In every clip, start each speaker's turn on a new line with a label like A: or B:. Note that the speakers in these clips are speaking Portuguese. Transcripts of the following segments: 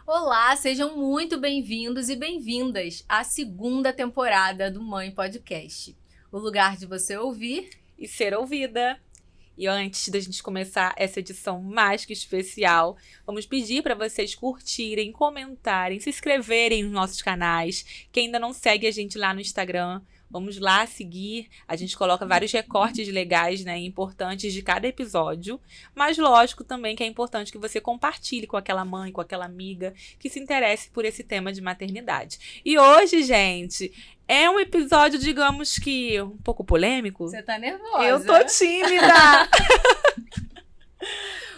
A: Olá, sejam muito bem-vindos e bem-vindas à segunda temporada do Mãe Podcast. O lugar de você ouvir
B: e ser ouvida. E antes da gente começar essa edição mais que especial, vamos pedir para vocês curtirem, comentarem, se inscreverem nos nossos canais. Quem ainda não segue a gente lá no Instagram, vamos lá seguir. A gente coloca vários recortes legais, né, importantes de cada episódio. Mas lógico também que é importante que você compartilhe com aquela mãe, com aquela amiga que se interesse por esse tema de maternidade. E hoje, gente, é um episódio, digamos que, um pouco polêmico.
A: Você tá nervosa?
B: Eu tô tímida!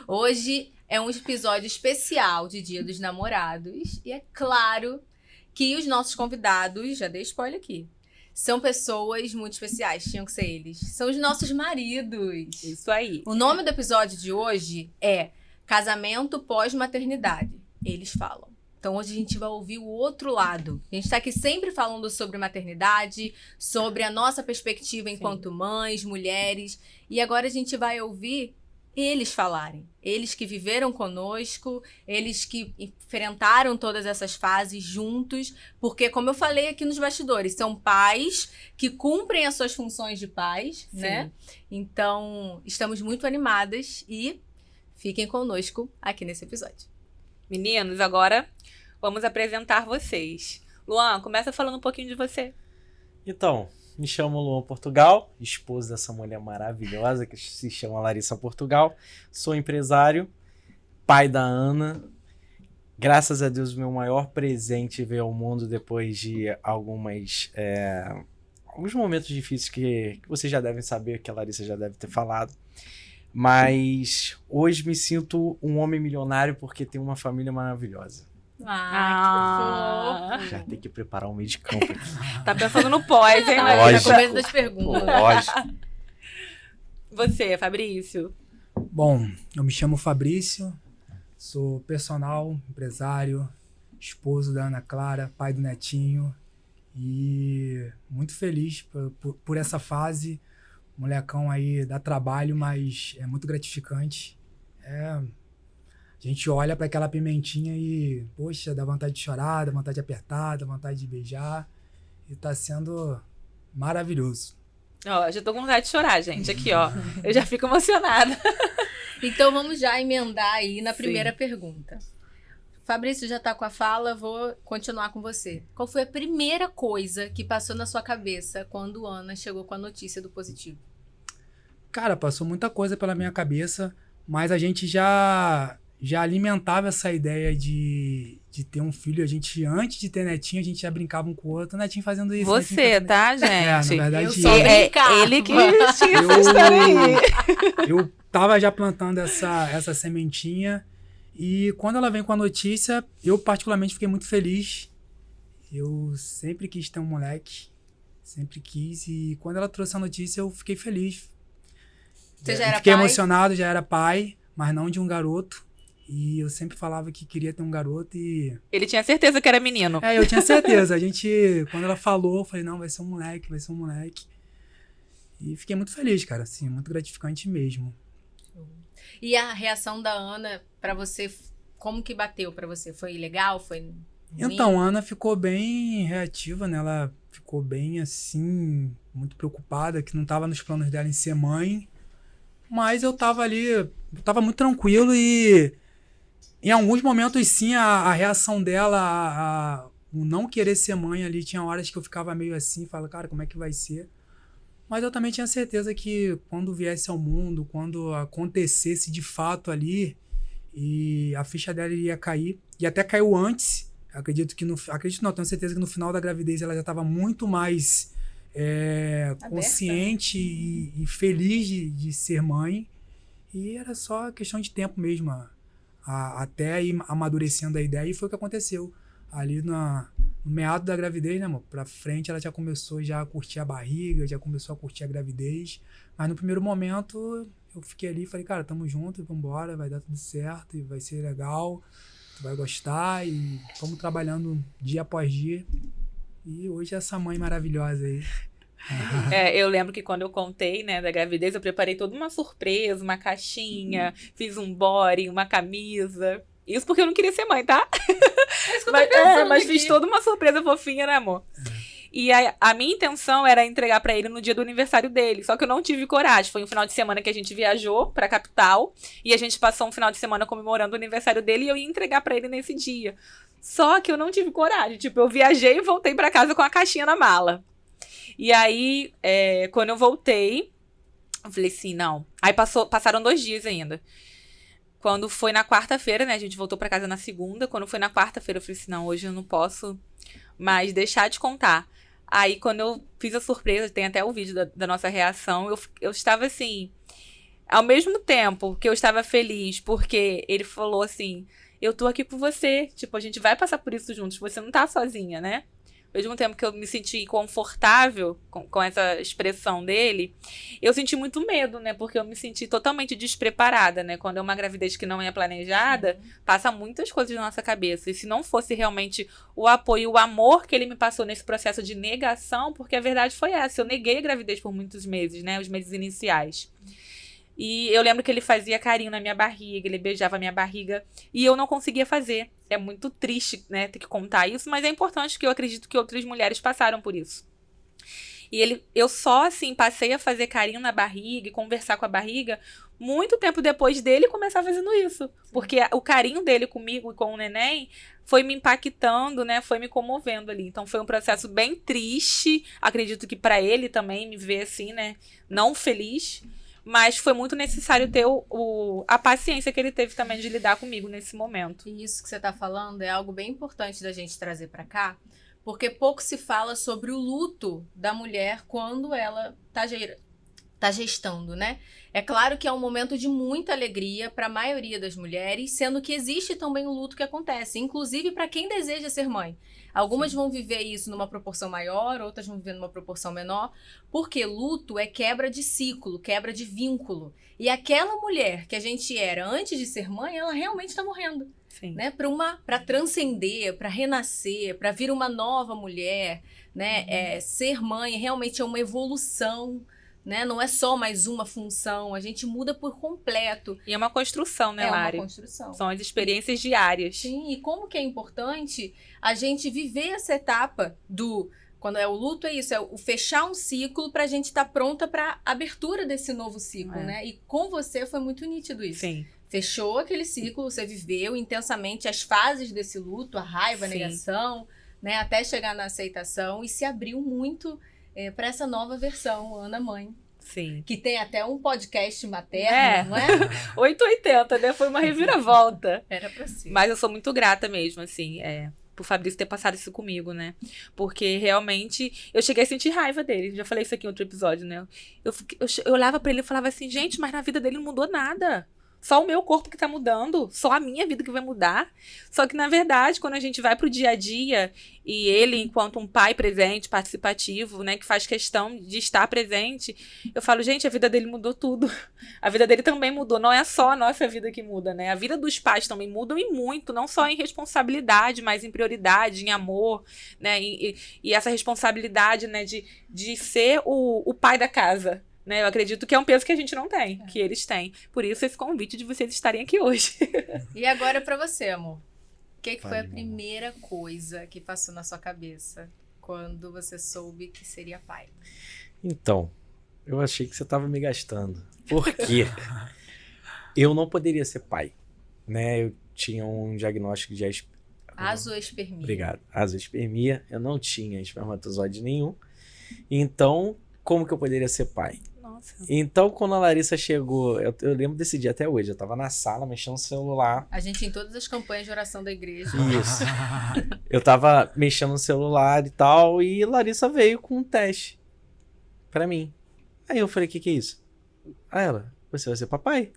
A: Hoje é um episódio especial de Dia dos Namorados. E é claro que os nossos convidados, já dei spoiler aqui, são pessoas muito especiais, tinham que ser eles. São os nossos maridos.
B: Isso aí.
A: O nome do episódio de hoje é Casamento Pós-Maternidade. Eles falam. Então hoje a gente vai ouvir o outro lado. A gente tá aqui sempre falando sobre maternidade, sobre a nossa perspectiva enquanto mães, mulheres. E agora a gente vai ouvir eles falarem. Eles que viveram conosco, eles que enfrentaram todas essas fases juntos. Porque, como eu falei aqui nos bastidores, são pais que cumprem as suas funções de pais, né? Então, estamos muito animadas e fiquem conosco aqui nesse episódio.
B: Meninos, agora vamos apresentar vocês. Luan, começa falando um pouquinho de você.
C: Então, me chamo Luan Portugal, esposo dessa mulher maravilhosa que se chama Larissa Portugal. Sou empresário, pai da Ana. Graças a Deus, meu maior presente veio ao mundo depois de alguns momentos difíceis que vocês já devem saber, que a Larissa já deve ter falado. Mas hoje me sinto um homem milionário porque tenho uma família maravilhosa.
A: Que fofo.
C: Já tem que preparar um meio de campo.
B: Tá pensando no pós, hein?
C: Lógico.
A: No começo das perguntas.
C: Lógico.
B: Você, Fabrício.
D: Bom, eu me chamo Fabrício, sou personal, empresário, esposo da Ana Clara, pai do Netinho e muito feliz por essa fase. O molecão aí dá trabalho, mas é muito gratificante. A gente olha para aquela pimentinha e, poxa, dá vontade de chorar, dá vontade de apertar, dá vontade de beijar. E tá sendo maravilhoso.
B: Ó, já tô com vontade de chorar, gente. Aqui, ó. Eu já fico emocionada.
A: Então vamos já emendar aí na primeira pergunta. Fabrício já tá com a fala, vou continuar com você. Qual foi a primeira coisa que passou na sua cabeça quando Ana chegou com a notícia do positivo?
D: Cara, passou muita coisa pela minha cabeça, mas a gente já alimentava essa ideia de ter um filho. A gente, antes de ter Netinho, a gente já brincava um com o outro. Netinho fazendo isso.
B: Você, tá, gente?
D: Na verdade,
A: eu só brincava.
B: Ele que tinha essa história aí.
D: Eu tava já plantando essa sementinha. E quando ela vem com a notícia, eu particularmente fiquei muito feliz. Eu sempre quis ter um moleque. Sempre quis. E quando ela trouxe a notícia, eu fiquei feliz.
A: Você já era
D: fiquei
A: pai?
D: emocionado, já era pai, mas não de um garoto. E eu sempre falava que queria ter um garoto e...
B: Ele tinha certeza que era menino.
D: Eu tinha certeza. Quando ela falou, eu falei, não, vai ser um moleque, vai ser um moleque. E fiquei muito feliz, cara, assim, muito gratificante mesmo.
A: E a reação da Ana pra você, como que bateu pra você? Foi legal? Foi ruim?
D: Então, a Ana ficou bem reativa, né? Ela ficou bem, assim, muito preocupada, que não estava nos planos dela em ser mãe. Mas eu tava ali, eu tava muito tranquilo e em alguns momentos, sim, a reação dela, o não querer ser mãe ali, tinha horas que eu ficava meio assim, falava, cara, como é que vai ser? Mas eu também tinha certeza que quando viesse ao mundo, quando acontecesse de fato ali, e a ficha dela ia cair, e até caiu antes. Acredito não, tenho certeza que no final da gravidez ela já estava muito mais consciente e feliz de ser mãe. E era só questão de tempo mesmo, até ir amadurecendo a ideia, e foi o que aconteceu. Ali no meado da gravidez, né, amor? Pra frente ela já começou a curtir a barriga, já começou a curtir a gravidez. Mas no primeiro momento eu fiquei ali e falei, cara, tamo junto, vambora, vai dar tudo certo, e vai ser legal, tu vai gostar, e vamos trabalhando dia após dia. E hoje essa mãe maravilhosa aí.
B: Eu lembro que quando eu contei, né, da gravidez, eu preparei toda uma surpresa, uma caixinha, fiz um body, uma camisa. Isso porque eu não queria ser mãe, tá?
A: É isso que eu tô pensando
B: mas
A: aqui.
B: fiz toda uma surpresa fofinha, né, amor? E a minha intenção era entregar pra ele no dia do aniversário dele. Só que eu não tive coragem. Foi um final de semana que a gente viajou pra capital. E a gente passou um final de semana comemorando o aniversário dele. E eu ia entregar pra ele nesse dia. Só que eu não tive coragem. Tipo, eu viajei e voltei pra casa com a caixinha na mala. E aí, quando eu voltei, eu falei assim, não. Aí passaram 2 dias ainda. Quando foi na quarta-feira, né? A gente voltou pra casa na segunda. Quando foi na quarta-feira, eu falei assim, não, hoje eu não posso mais deixar de contar. Aí, quando eu fiz a surpresa, tem até o vídeo da nossa reação, eu estava assim, ao mesmo tempo que eu estava feliz, porque ele falou assim, eu tô aqui com você, tipo, a gente vai passar por isso juntos, você não tá sozinha, né? Ao mesmo tempo que eu me senti confortável com essa expressão dele, eu senti muito medo, né? Porque eu me senti totalmente despreparada, né? Quando é uma gravidez que não é planejada, passa muitas coisas na nossa cabeça. E se não fosse realmente o apoio, o amor que ele me passou nesse processo de negação, porque a verdade foi essa, eu neguei a gravidez por muitos meses, né? Os meses iniciais. E eu lembro que ele fazia carinho na minha barriga, ele beijava a minha barriga, e eu não conseguia fazer. É muito triste, né, ter que contar isso, mas é importante porque eu acredito que outras mulheres passaram por isso. E eu só, assim, passei a fazer carinho na barriga e conversar com a barriga muito tempo depois dele começar fazendo isso. Porque o carinho dele comigo e com o neném foi me impactando, né, foi me comovendo ali. Então foi um processo bem triste, acredito que pra ele também me ver assim, né, não feliz. Mas foi muito necessário ter a paciência que ele teve também de lidar comigo nesse momento.
A: E isso que você tá falando é algo bem importante da gente trazer pra cá, porque pouco se fala sobre o luto da mulher quando ela tá gestando, né? É claro que é um momento de muita alegria para a maioria das mulheres, sendo que existe também o luto que acontece, inclusive para quem deseja ser mãe. Algumas vão viver isso numa proporção maior, outras vão viver numa proporção menor, porque luto é quebra de ciclo, quebra de vínculo. E aquela mulher que a gente era antes de ser mãe, ela realmente está morrendo.
B: Sim.
A: Né? Para transcender, para renascer, para vir uma nova mulher, né? Ser mãe realmente é uma evolução. Né? Não é só mais uma função, a gente muda por completo.
B: E é uma construção, né, Lari?
A: É uma construção.
B: São as experiências diárias.
A: Sim, e como que é importante a gente viver essa etapa quando é o luto, é isso, é o fechar um ciclo pra gente estar pronta pra abertura desse novo ciclo, né? E com você foi muito nítido isso.
B: Sim.
A: Fechou aquele ciclo, você viveu intensamente as fases desse luto, a raiva, a negação, né? Até chegar na aceitação e se abriu muito para essa nova versão, Ana Mãe.
B: Sim.
A: Que tem até um podcast materno, não é?
B: 880, né? Foi uma reviravolta.
A: Era pra ser.
B: Mas eu sou muito grata mesmo, assim, por Fabrício ter passado isso comigo, né? Porque realmente eu cheguei a sentir raiva dele. Já falei isso aqui em outro episódio, né? Eu olhava pra ele e falava assim, gente, mas na vida dele não mudou nada. Só o meu corpo que tá mudando, só a minha vida que vai mudar. Só que, na verdade, quando a gente vai pro dia a dia, e ele, enquanto um pai presente, participativo, né, que faz questão de estar presente, eu falo, gente, a vida dele mudou tudo. A vida dele também mudou, não é só a nossa vida que muda, né? A vida dos pais também muda e muito, não só em responsabilidade, mas em prioridade, em amor, né? E essa responsabilidade, né, de ser o pai da casa. Né, eu acredito que é um peso que a gente não tem, que eles têm. Por isso, esse convite de vocês estarem aqui hoje.
A: E agora pra você, amor. O que foi a primeira coisa que passou na sua cabeça quando você soube que seria pai?
C: Então, eu achei que você estava me gastando. Por quê? Eu não poderia ser pai. Né? Eu tinha um diagnóstico de
A: azoospermia.
C: Obrigado. Azoospermia. Eu não tinha espermatozoide nenhum. Então, como que eu poderia ser pai?
B: Nossa.
C: Então, quando a Larissa chegou, eu lembro desse dia até hoje, eu tava na sala mexendo no celular.
A: A gente em todas as campanhas de oração da igreja.
C: Isso. Eu tava mexendo no celular e tal, e Larissa veio com um teste pra mim. Aí eu falei, o que é isso? Aí ela, você vai ser papai.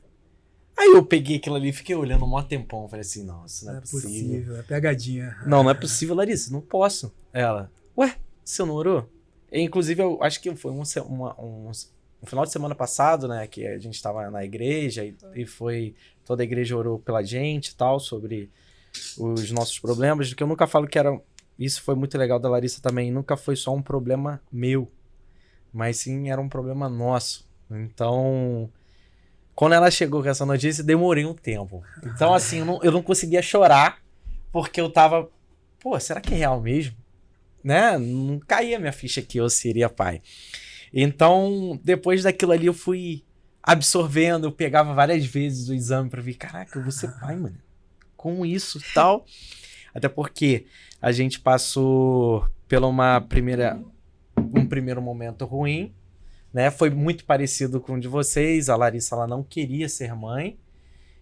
C: Aí eu peguei aquilo ali e fiquei olhando um maior tempão. Falei assim, não, isso não é possível.
D: É pegadinha.
C: Não é possível, Larissa, não posso. Ela, ué, você não orou? Inclusive, eu acho que foi um final de semana passado, né, que a gente tava na igreja e foi, toda a igreja orou pela gente e tal, sobre os nossos problemas, que eu nunca falo que era isso foi muito legal da Larissa também, nunca foi só um problema meu, mas sim era um problema nosso. Então, quando ela chegou com essa notícia, demorei um tempo. Então, assim, eu não conseguia chorar, porque eu tava, pô, será que é real mesmo? Né? Não caía minha ficha que eu seria pai. Então, depois daquilo ali, eu fui absorvendo, eu pegava várias vezes o exame pra ver, caraca, eu vou ser pai, mano. Com isso e tal. Até porque a gente passou por um primeiro momento ruim, né? Foi muito parecido com o de vocês. A Larissa, ela não queria ser mãe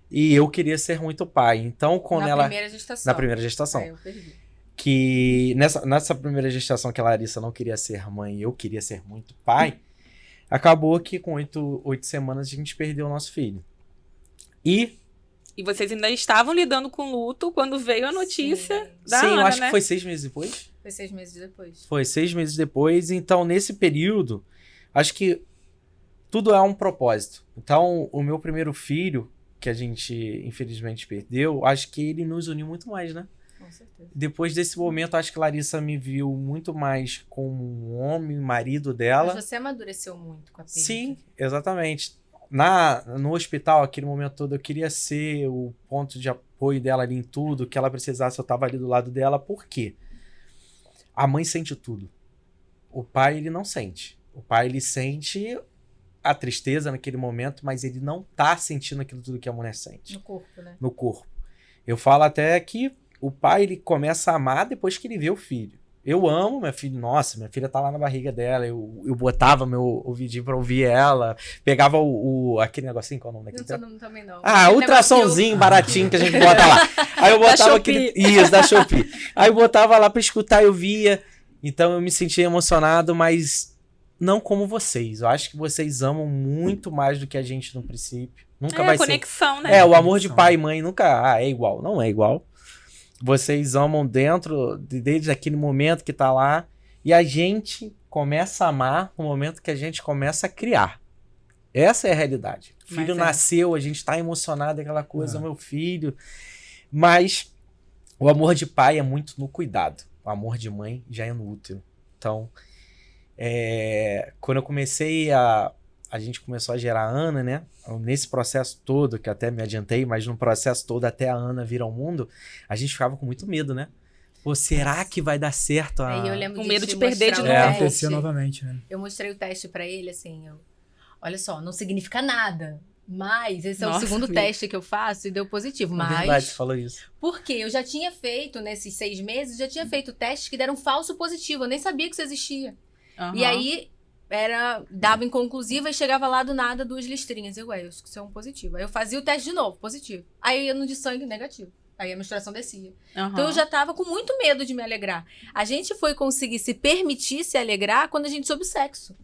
C: e eu queria ser muito pai. Então, quando
A: Na primeira gestação.
C: Na primeira gestação.
A: Aí eu perdi.
C: Que nessa primeira gestação que a Larissa não queria ser mãe e eu queria ser muito pai, acabou que com 8 semanas a gente perdeu o nosso filho. E
B: vocês ainda estavam lidando com luto quando veio a notícia da
C: sim,
B: Ana,
C: eu acho
B: né?
C: que foi 6 meses depois.
A: Foi 6 meses depois.
C: Foi 6 meses depois. Então, nesse período, acho que tudo é um propósito. Então, o meu primeiro filho, que a gente infelizmente perdeu, acho que ele nos uniu muito mais, né?
A: Com certeza.
C: Depois desse momento, acho que Larissa me viu muito mais como um homem, marido dela.
A: Mas você amadureceu muito com a perda.
C: Sim, exatamente. No hospital, aquele momento todo, eu queria ser o ponto de apoio dela ali em tudo, que ela precisasse, eu tava ali do lado dela. Por quê? A mãe sente tudo. O pai, ele não sente. O pai, ele sente a tristeza naquele momento, mas ele não tá sentindo aquilo tudo que a mulher sente.
A: No corpo, né?
C: No corpo. Eu falo até que o pai, ele começa a amar depois que ele vê o filho. Eu amo minha filha, nossa, minha filha tá lá na barriga dela, eu botava meu ouvidinho pra ouvir ela, pegava aquele negocinho, qual é o nome daquele?
A: Não também não.
C: Ah, ultrassomzinho baratinho que a gente bota lá. Aí eu botava aquele... Isso, da Shopee. Aí eu botava lá pra escutar, eu via, então eu me sentia emocionado, mas não como vocês. Eu acho que vocês amam muito mais do que a gente no princípio. Nunca vai
B: conexão,
C: ser...
B: né?
C: o amor de pai e mãe nunca é igual, não é igual. Vocês amam desde aquele momento que tá lá. E a gente começa a amar no momento que a gente começa a criar. Essa é a realidade. O filho nasceu, a gente tá emocionado, aquela coisa, meu filho. Mas o amor de pai é muito no cuidado. O amor de mãe já é no útero. Então, quando eu comecei a gente começou a gerar a Ana, né? Nesse processo todo, que até me adiantei, mas no processo todo até a Ana vir ao mundo, a gente ficava com muito medo, né? Pô, será que vai dar certo?
A: Aí eu lembro
B: medo de perder de novo.
D: Acontecer novamente, né?
A: Eu mostrei o teste pra ele, assim, olha só, não significa nada. Mas esse é o
B: Nossa,
A: segundo
B: amiga.
A: teste que eu faço e deu positivo.
C: É
A: Mas
C: verdade, você falou isso.
A: porque eu já tinha feito, nesses 6 meses, já tinha feito testes que deram falso positivo. Eu nem sabia que isso existia. E aí, dava inconclusiva e chegava lá do nada 2 listrinhas. Eu acho que isso é um positivo. Aí eu fazia o teste de novo, positivo. Aí eu ia no de sangue, negativo. Aí a menstruação descia. Então eu já tava com muito medo de me alegrar. A gente foi conseguir se permitir se alegrar quando a gente soube o sexo.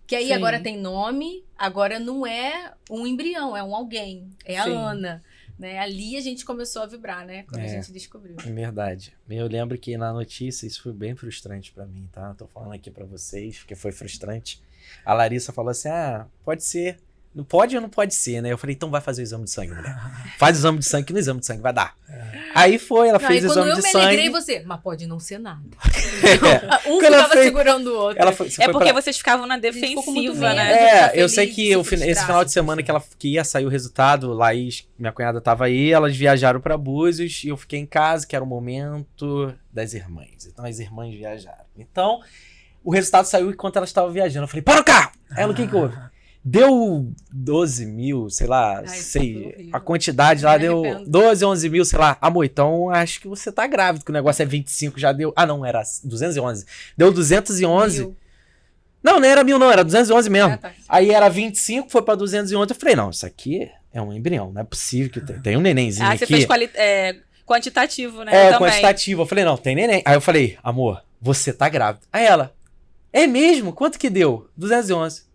A: Que aí
B: Sim.
A: agora tem nome, agora não é um embrião, é um alguém. É a
B: Sim.
A: Ana. Né? Ali a gente começou a vibrar, né? Quando a gente descobriu.
C: É verdade. Eu lembro que na notícia isso foi bem frustrante pra mim, tá? Tô falando aqui pra vocês, porque foi frustrante. A Larissa falou assim, pode ser. Não pode ou não pode ser, né? Eu falei, então vai fazer o exame de sangue, mulher. Faz o exame de sangue, que no exame de sangue vai dar. Aí foi, ela fez o exame de sangue.
A: Quando eu me alegrei, você, mas pode não ser nada. Um
C: Quando ela
A: ficava segurando o outro.
C: Ela foi,
B: porque vocês ficavam na
A: ficou com muito
B: defensiva,
A: medo.
B: né?
A: Ficar
C: eu sei
A: feliz,
C: que
A: se
C: esse
A: frustrar,
C: final de
A: se
C: semana que ia sair o resultado, Laís, minha cunhada tava aí, elas viajaram pra Búzios e eu fiquei em casa, que era o momento das irmãs. Então as irmãs viajaram. Então, o resultado saiu enquanto elas estavam viajando. Eu falei, para o carro! Ela, o que houve? Deu 12 mil, sei lá, a quantidade lá deu 12, 11 mil, sei lá. Amor, então acho que você tá grávido, que o negócio é 25, já deu... não, era 211. Deu 211.
A: Mil.
C: Não era 1000 não, era 211 mesmo.
A: Tá.
C: Aí era 25, foi pra 211, eu falei, não, isso aqui é um embrião, não é possível que tem um nenenzinho aqui.
B: Você fez quantitativo, né? Também.
C: Quantitativo. Eu falei, não, tem neném. Aí eu falei, amor, você tá grávida. Aí ela, é mesmo? Quanto que deu? 211.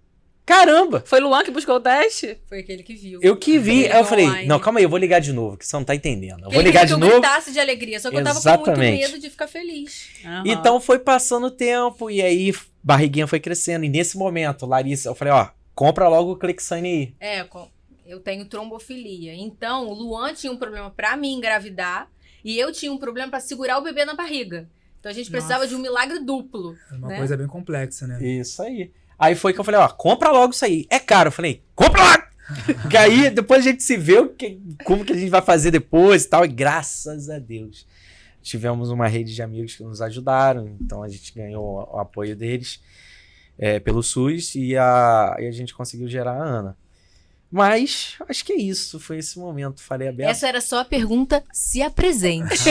C: Caramba!
B: Foi Luan que buscou o teste?
A: Foi aquele que viu.
C: Eu que vi. Aí eu falei,
A: online.
C: não, calma aí, eu vou ligar de novo, que você não tá entendendo. Eu vou
A: Ele
C: ligar
A: queria
C: de
A: que eu
C: novo.
A: gritasse de alegria, só que eu tava com
C: Exatamente.
A: muito medo de ficar feliz.
C: Então foi passando o tempo e aí barriguinha foi crescendo. E nesse momento, Larissa, eu falei, compra logo o Clexane aí.
A: Eu tenho trombofilia. Então, o Luan tinha um problema pra me engravidar e eu tinha um problema pra segurar o bebê na barriga. Então a gente precisava de um milagre duplo.
D: É uma
A: né?
D: coisa bem complexa, né?
C: Isso aí. Aí foi que eu falei, ó, compra logo isso aí. É caro. Eu falei, compra logo! Que aí depois a gente se vê como que a gente vai fazer depois e tal. E graças a Deus tivemos uma rede de amigos que nos ajudaram. Então a gente ganhou o apoio deles pelo SUS e a gente conseguiu gerar a Ana. Mas acho que é isso. Foi esse momento. Falei aberto.
A: Essa era só a pergunta, se apresente.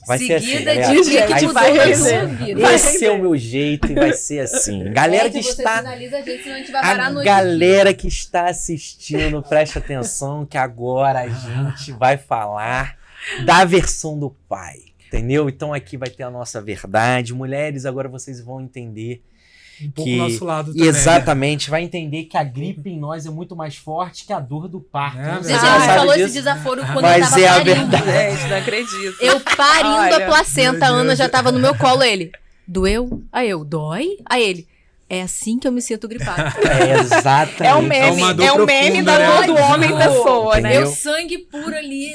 C: Vai ser assim,
A: Seguida
C: galera.
A: de o que
B: Aí
A: mudou
B: vai
A: na
B: render.
A: sua vida.
C: Vai ser o meu jeito e vai ser assim. Galera que
A: você
C: está...
A: finaliza a gente, senão a gente vai parar
C: A
A: a noite.
C: galera que está assistindo, preste atenção que agora a gente vai falar da versão do pai, entendeu? Então aqui vai ter a nossa verdade. Mulheres, agora vocês vão entender
D: Um pouco
C: que...
D: do nosso lado também.
C: Exatamente, vai entender que a gripe em nós é muito mais forte que a dor do parto.
D: É,
C: Não sei
A: Gente,
C: se
A: a
C: você
A: gente
C: sabe
A: falou esse
C: disso.
A: desaforo quando
C: Mas
A: eu tava
C: é a
A: parindo.
C: verdade.
B: Gente, não acredito.
A: Eu parindo
B: Olha,
A: a placenta, a
D: meu
A: Ana
D: Deus.
A: já tava no meu colo, ele. Doeu? Aí eu, dói? Aí ele, é assim que eu me sinto gripado.
C: É exatamente.
B: É o meme,
D: uma dor
B: é o meme
D: profunda,
B: da
D: né?
B: dor do homem pessoa, né?
C: Entendeu?
A: Meu sangue puro ali.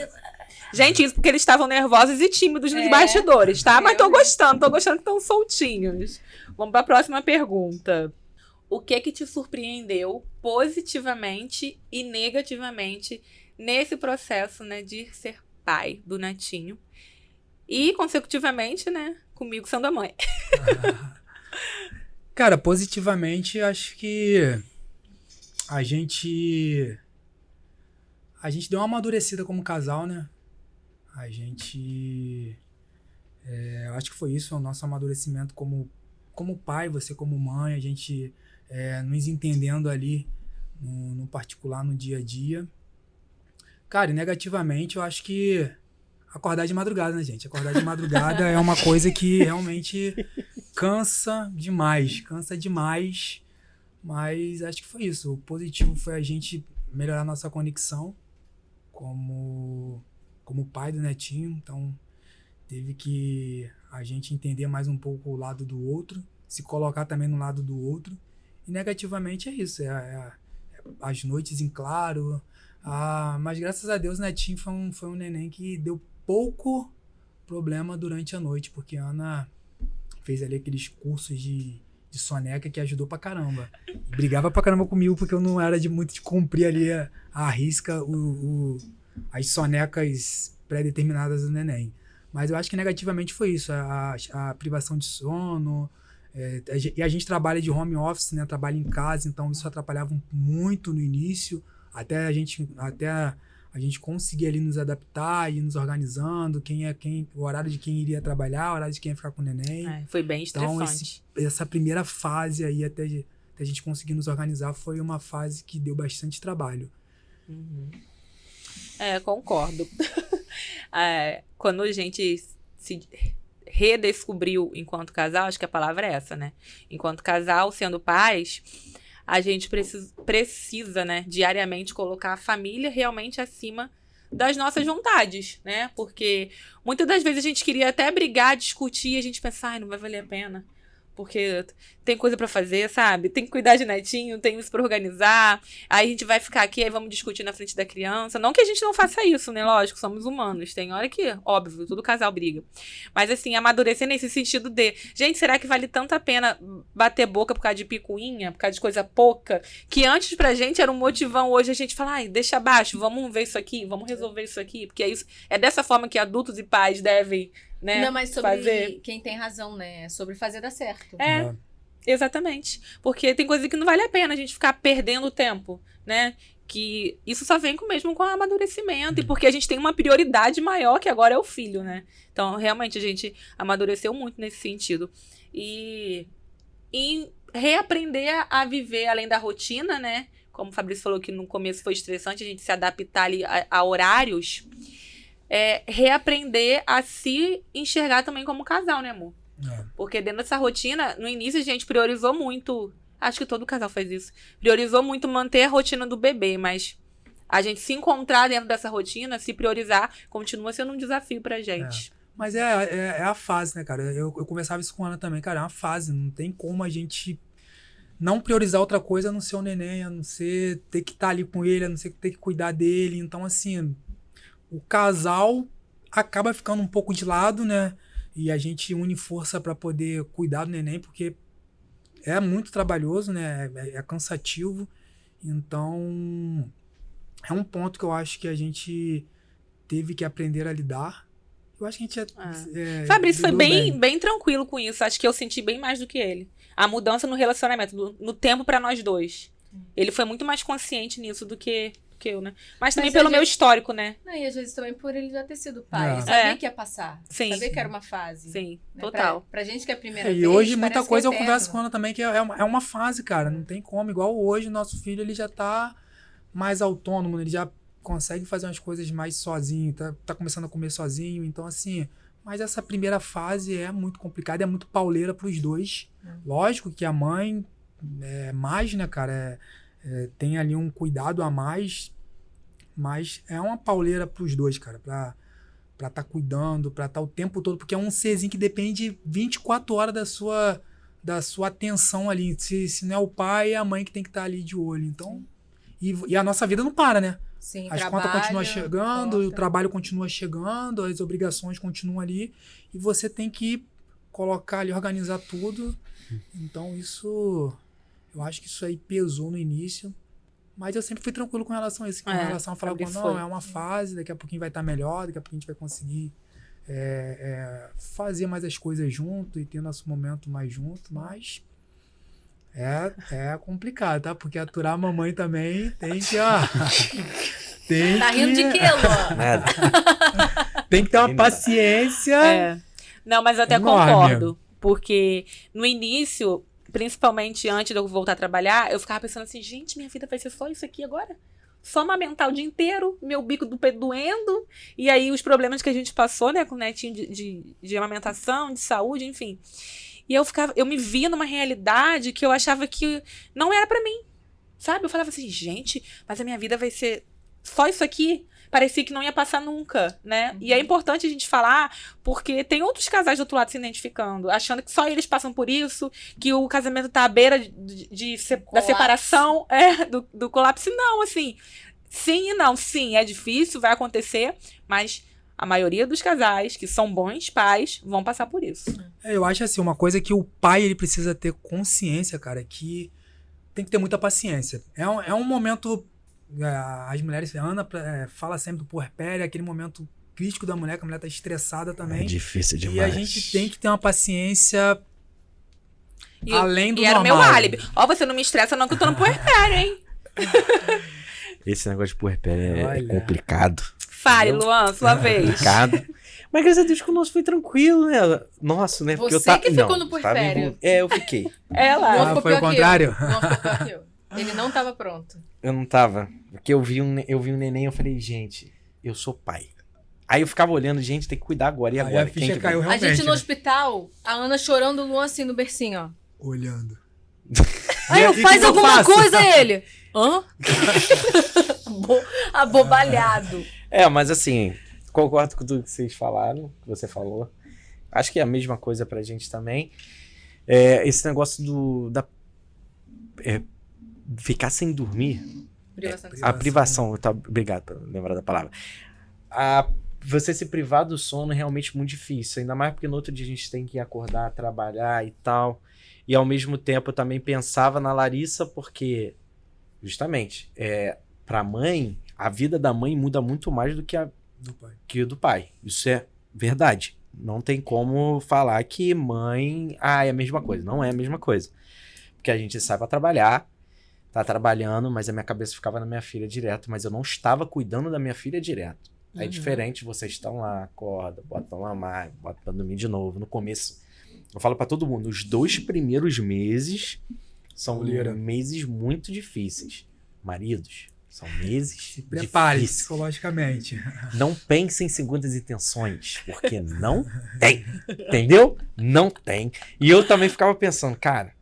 B: Gente, isso porque eles estavam nervosos e tímidos nos
A: É,
B: bastidores, tá? Mas tô
A: realmente.
B: gostando que estão soltinhos. Vamos pra próxima pergunta. O que te surpreendeu positivamente e negativamente nesse processo, né, de ser pai do netinho? E, consecutivamente, né, comigo sendo a mãe.
D: Cara, positivamente, acho que a gente deu uma amadurecida como casal, né? A gente... acho que foi isso, o nosso amadurecimento como pai, você como mãe, a gente nos entendendo ali no particular, no dia a dia. Cara, e negativamente, eu acho que acordar de madrugada, né, gente? Acordar de madrugada é uma coisa que realmente cansa demais, mas acho que foi isso. O positivo foi a gente melhorar nossa conexão como pai do netinho, então teve que a gente entender mais um pouco o lado do outro, se colocar também no lado do outro, e negativamente é isso, as noites em claro, mas graças a Deus o netinho foi um neném que deu pouco problema durante a noite, porque a Ana fez ali aqueles cursos de soneca que ajudou pra caramba. Brigava pra caramba comigo porque eu não era muito de cumprir ali a risca as sonecas pré-determinadas do neném. Mas eu acho que negativamente foi isso, a privação de sono, e a gente trabalha de home office, né? Trabalha em casa, então isso atrapalhava muito no início, até a gente conseguir ali nos adaptar e nos organizando, o horário de quem iria trabalhar, o horário de quem ia ficar com o neném.
B: Foi bem
D: Então,
B: estressante.
D: essa primeira fase aí, até a gente conseguir nos organizar, foi uma fase que deu bastante trabalho.
B: Uhum. Concordo. Quando a gente se redescobriu enquanto casal, acho que a palavra é essa, né? Enquanto casal, sendo pais, a gente precisa, né, diariamente colocar a família realmente acima das nossas vontades, né? Porque muitas das vezes a gente queria até brigar, discutir, e a gente pensa, ai, não vai valer a pena. Porque tem coisa pra fazer, sabe? Tem que cuidar de netinho, tem isso pra organizar. Aí a gente vai ficar aqui, aí vamos discutir na frente da criança. Não que a gente não faça isso, né? Lógico, somos humanos. Tem hora que, óbvio, todo casal briga. Mas assim, amadurecer nesse sentido de... Gente, será que vale tanto a pena bater boca por causa de picuinha? Por causa de coisa pouca? Que antes pra gente era um motivão. Hoje a gente fala, ai, deixa abaixo, vamos ver isso aqui, vamos resolver isso aqui. Porque é dessa forma que adultos e pais devem... né,
A: Não, mas sobre
B: fazer.
A: quem tem razão, né? É sobre fazer dar certo.
B: Exatamente. Porque tem coisa que não vale a pena a gente ficar perdendo tempo, né? Que isso só vem mesmo com o amadurecimento. E porque a gente tem uma prioridade maior, que agora é o filho, né? Então, realmente, a gente amadureceu muito nesse sentido. E reaprender a viver além da rotina, né? Como o Fabrício falou que no começo foi estressante, a gente se adaptar ali a horários. Reaprender a se enxergar também como casal, né, amor? Porque dentro dessa rotina, no início a gente priorizou muito, acho que todo casal faz isso, priorizou muito manter a rotina do bebê, mas a gente se encontrar dentro dessa rotina, se priorizar, continua sendo um desafio pra gente.
D: Mas é a fase, né, cara? Eu conversava isso com a Ana também, cara, é uma fase, não tem como a gente não priorizar outra coisa a não ser o neném, a não ser ter que estar ali com ele, a não ser ter que cuidar dele, então assim... O casal acaba ficando um pouco de lado, né? e a gente une força para poder cuidar do neném, porque é muito trabalhoso, né? É cansativo. Então, é um ponto que eu acho que a gente teve que aprender a lidar. Eu acho que a gente
B: Fabrício foi
D: lidou
B: bem tranquilo com isso. Acho que eu senti bem mais do que ele. A mudança no relacionamento, no tempo pra nós dois. Ele foi muito mais consciente nisso do que eu, né? Mas também pelo meu histórico, né?
A: Não, e às vezes também por ele já ter sido pai.
D: É.
A: Sabia que ia passar.
B: Sim.
A: Sabia que era uma fase.
B: Sim,
A: Né?
B: total.
A: Pra gente que é a primeira
D: E
A: vez,
D: hoje muita
A: parece
D: coisa eu
A: que é
D: converso com
A: eterno.
D: ela também, que é uma fase, cara. Não tem como. Igual hoje, nosso filho ele já tá mais autônomo, ele já consegue fazer umas coisas mais sozinho, tá começando a comer sozinho. Então, assim, mas essa primeira fase é muito complicada, é muito pauleira pros dois. Lógico que a mãe é mais, né, cara? Tem ali um cuidado a mais, mas é uma pauleira pros dois, cara, pra estar cuidando, pra estar o tempo todo, porque é um serzinho que depende 24 horas da sua atenção ali. Se não é o pai, é a mãe que tem que estar ali de olho. Então, e a nossa vida não para, né?
A: Sim,
D: As
A: trabalho,
D: contas continuam chegando, o
A: conta.
D: trabalho continua chegando, as obrigações continuam ali, e você tem que colocar ali, organizar tudo. Então, eu acho que isso aí pesou no início. Mas eu sempre fui tranquilo com relação a isso. Com relação a falar, não, é uma fase, daqui a pouquinho vai estar melhor, daqui a pouquinho a gente vai conseguir fazer mais as coisas junto e ter nosso momento mais junto, mas é complicado, tá? Porque aturar a mamãe também tem que, tem
A: Tá rindo de quê, Luan?
C: Nada.
D: tem que ter uma paciência.
B: Não, mas eu até
D: Enorme.
B: concordo. Porque no início, principalmente antes de eu voltar a trabalhar, eu ficava pensando assim, gente, minha vida vai ser só isso aqui agora? Só amamentar o dia inteiro, meu bico do peito doendo, e aí os problemas que a gente passou, né, com o netinho de amamentação, de saúde, enfim. E eu me via numa realidade que eu achava que não era pra mim, sabe? Eu falava assim, gente, mas a minha vida vai ser só isso aqui? Parecia que não ia passar nunca, né? E é importante a gente falar, porque tem outros casais do outro lado se identificando, achando que só eles passam por isso, que o casamento tá à beira da separação, do colapso. Não, assim, sim e não. Sim, é difícil, vai acontecer, mas a maioria dos casais que são bons pais vão passar por isso.
D: Eu acho assim, uma coisa que o pai ele precisa ter consciência, cara, que tem que ter muita paciência. É um momento... As mulheres, a Ana fala sempre do puerpério, aquele momento crítico da mulher, que a mulher tá estressada também.
C: É difícil demais.
D: E a gente tem que ter uma paciência além do
B: E era o
D: normal.
B: meu álibi. Ó, você não me estressa não que eu tô no puerpério, hein?
C: Esse negócio de puerpério é
D: Olha.
C: complicado.
B: Fale, Luan, sua vez.
C: Complicado. Mas graças a Deus que o nosso foi tranquilo, né? Nossa, né? Porque
A: Você que ficou no puerpério.
C: Eu fiquei.
B: Ela.
A: Luan ficou
D: foi o
A: pior que
D: contrário?
A: eu. Luan ficou pior que eu. Ele não tava pronto.
C: Eu não tava. Porque eu vi um neném, eu falei, gente, eu sou pai. Aí eu ficava olhando, gente, tem que cuidar agora. E
D: Aí
C: agora?
D: a ficha caiu
A: A
D: realmente.
A: gente no hospital, a Ana chorando, o Luan assim no bercinho, ó.
D: Olhando.
A: Aí eu
D: E
A: faz
D: que eu
A: alguma
D: faço?
A: coisa ele. Hã? Abobalhado.
C: Mas assim, concordo com tudo que vocês falaram, que você falou. Acho que é a mesma coisa pra gente também. Esse negócio ficar sem dormir.
A: Privação de
C: A privação, obrigado por lembrar da palavra. Você se privar do sono é realmente muito difícil, ainda mais porque no outro dia a gente tem que acordar, trabalhar e tal. E ao mesmo tempo eu também pensava na Larissa, porque justamente, pra mãe, a vida da mãe muda muito mais do que a
D: Do pai.
C: do pai. Isso é verdade. Não tem como falar que mãe, é a mesma coisa. Não é a mesma coisa. Porque a gente sai pra trabalhar, tá trabalhando, mas a minha cabeça ficava na minha filha direto, mas eu não estava cuidando da minha filha direto. É diferente, vocês estão lá, acorda, bota pra mamar, bota pra dormir de novo. No começo, eu falo pra todo mundo, os 2 primeiros meses são
D: Pauleira.
C: meses muito difíceis. Maridos, são meses
D: Prepare
C: difíceis.
D: psicologicamente.
C: Não pense em segundas intenções, porque não tem. Entendeu? Não tem. E eu também ficava pensando, cara,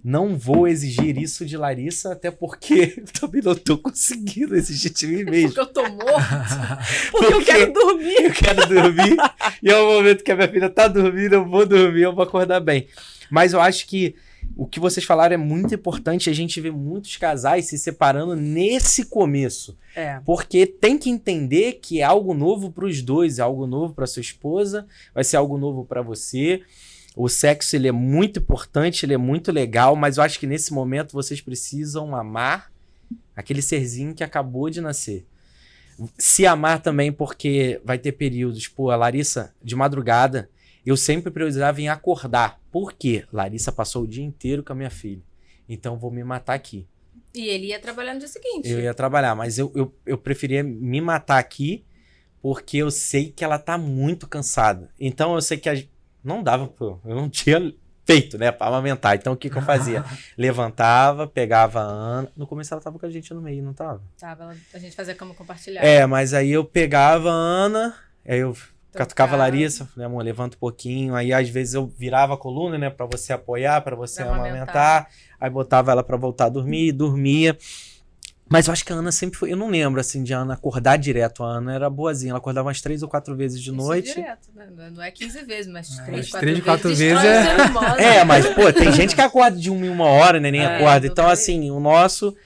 C: não vou exigir isso de Larissa, até porque eu também não tô conseguindo exigir de mim mesmo.
A: Porque eu tô morto.
B: Porque eu quero dormir.
C: Eu quero dormir. E é o momento que a minha filha tá dormindo, eu vou dormir, eu vou acordar bem. Mas eu acho que o que vocês falaram é muito importante. A gente vê muitos casais se separando nesse começo. Porque tem que entender que é algo novo para os dois, é algo novo para sua esposa, vai ser algo novo para você. O sexo, ele é muito importante, ele é muito legal, mas eu acho que nesse momento vocês precisam amar aquele serzinho que acabou de nascer. Se amar também, porque vai ter períodos. Pô, a Larissa, de madrugada, eu sempre priorizava em acordar. Por quê? Larissa passou o dia inteiro com a minha filha. Então, vou me matar aqui.
A: E ele ia trabalhar no dia seguinte.
C: Eu ia trabalhar, mas eu preferia me matar aqui, porque eu sei que ela tá muito cansada. Então, eu sei que não dava, pô, eu não tinha feito, né, pra amamentar. Então, o que eu fazia? Levantava, pegava a Ana. No começo, ela tava com a gente no meio, não tava?
A: Tava, a gente fazia cama compartilhada.
C: Mas aí eu pegava a Ana, aí eu catucava a Larissa, falei, amor, levanta um pouquinho. Aí, às vezes, eu virava a coluna, né, pra você apoiar, pra você amamentar. Aí, botava ela pra voltar a dormir, dormia. Mas eu acho que a Ana sempre foi... Eu não lembro, assim, de a Ana acordar direto. A Ana era boazinha. Ela acordava umas 3 ou 4 vezes de noite.
A: Direto, né? Não é 15 vezes, mas 3,
D: 4 vezes
C: mas, pô, tem gente que acorda de 1 em 1 hora, né? Nem acorda. Então, assim, o nosso...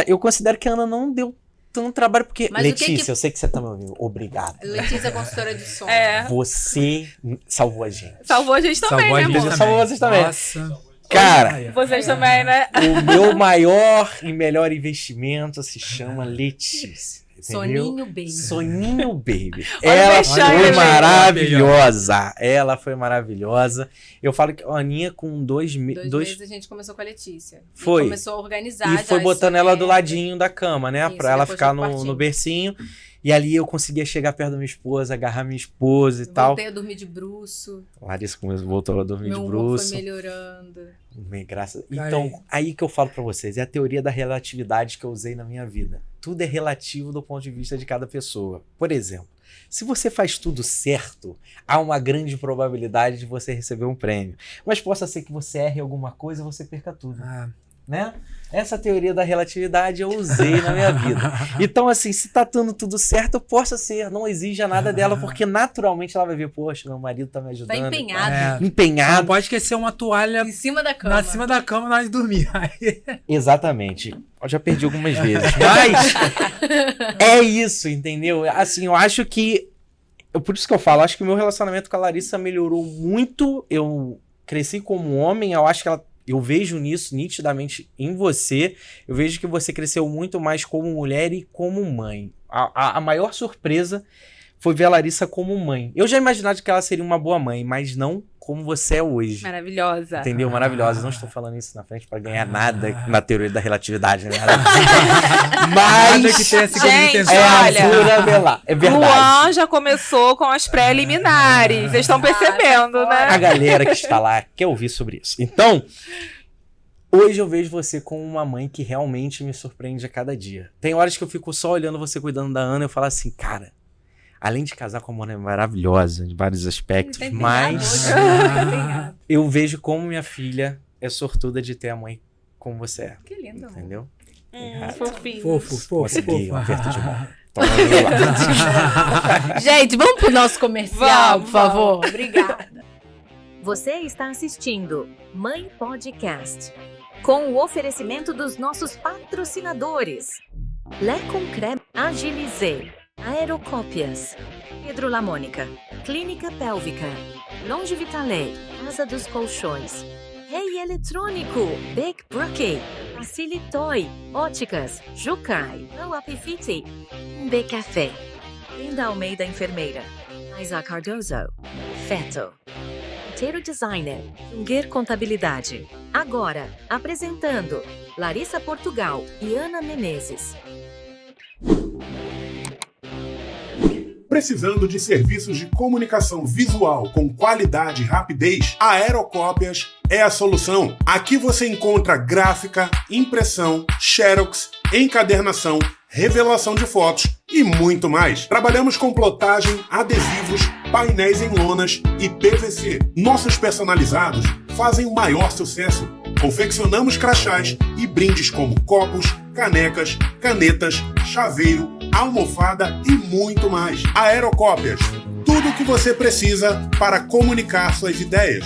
C: Eu considero que a Ana não deu tanto trabalho, porque...
A: Mas
C: Letícia, eu sei que você tá me ouvindo. Obrigado.
A: Letícia é consultora de som.
C: Você salvou a gente.
B: Salvou a gente também, né, amor?
C: Salvou vocês também.
D: Nossa.
C: Cara,
B: vocês também, né?
C: o meu maior e melhor investimento se chama Letícia. Entendeu?
A: Soninho Baby.
C: Soninho Baby.
B: Olha
C: Ela
B: o
C: foi
B: vexame,
C: maravilhosa. Ela foi maravilhosa. Eu falo que a Aninha com 2
A: meses a gente começou com a Letícia.
C: Foi.
A: Começou a organizar.
C: E foi botando ela do ladinho da cama, né?
A: Isso,
C: pra ela
A: depois
C: ficar
A: do quartinho.
C: no bercinho. E ali eu conseguia chegar perto da minha esposa, agarrar minha esposa e tal.
A: Voltei a dormir de bruço.
C: Larissa voltou a dormir
A: Meu
C: de
A: humor
C: bruço.
A: foi melhorando.
C: Graças.
D: Cara,
C: Então, aí que eu falo pra vocês, é a teoria da relatividade que eu usei na minha vida. Tudo é relativo do ponto de vista de cada pessoa. Por exemplo, se você faz tudo certo, há uma grande probabilidade de você receber um prêmio. Mas possa ser que você erre alguma coisa e você perca tudo. Né? Essa teoria da relatividade eu usei na minha vida. Então, assim, se tá dando tudo certo, eu posso ser. Não exija nada dela, porque naturalmente ela vai ver, poxa, meu marido tá me ajudando.
A: Tá empenhado.
C: Empenhado.
D: Não pode esquecer uma toalha
A: Em cima da cama.
D: na cima da cama na hora de dormir.
C: Exatamente. Eu já perdi algumas vezes. Mas é isso, entendeu? Assim, eu acho que... Por isso que eu falo, acho que o meu relacionamento com a Larissa melhorou muito. Eu cresci como homem, eu acho que ela... Eu vejo nisso nitidamente em você. Eu vejo que você cresceu muito mais como mulher e como mãe. A maior surpresa foi ver a Larissa como mãe. Eu já imaginava que ela seria uma boa mãe, mas não como você é hoje.
B: Maravilhosa.
C: Entendeu? Maravilhosa. Não estou falando isso na frente para ganhar nada na teoria da relatividade. Né? Mas...
D: Nada que tenha segunda
B: Gente,
D: intenção.
B: olha,
C: é verdade.
B: Luan já começou com as preliminares. Vocês estão percebendo,
C: A
B: né?
C: galera que está lá quer ouvir sobre isso. Então, hoje eu vejo você como uma mãe que realmente me surpreende a cada dia. Tem horas que eu fico só olhando você cuidando da Ana e eu falo assim, cara, além de casar com uma mulher maravilhosa em vários aspectos, mas eu vejo como minha filha é sortuda de ter a mãe como você é.
A: Que lindo, amor.
C: Entendeu?
B: Fofinho.
D: Fofo.
C: Consegui um aperto de mão. Toma lá.
A: Gente, vamos pro nosso comercial,
B: Vamos,
A: por favor? Obrigada.
E: Você está assistindo Mãe Podcast, com o oferecimento dos nossos patrocinadores: Lait Concret Agilizé, Aerocópias, Pedro Lamônica, Clínica Pélvica, Longevitalet, Casa dos Colchões, Rei Eletrônico, Big Brookie, Facilitoy, Óticas, Jucai, No Apifite, B Café, Linda Almeida Enfermeira, Isa Cardoso, Feto, Inteiro Designer, Junger Contabilidade. Agora, apresentando Larissa Portugal e Ana Menezes.
F: Precisando de serviços de comunicação visual com qualidade e rapidez? A Aerocópias é a solução. Aqui você encontra gráfica, impressão, xerox, encadernação, revelação de fotos e muito mais. Trabalhamos com plotagem, adesivos, painéis em lonas e PVC. Nossos personalizados fazem o maior sucesso. Confeccionamos crachás e brindes como copos, canecas, canetas, chaveiro, almofada e muito mais. Aerocópias, tudo o que você precisa para comunicar suas ideias.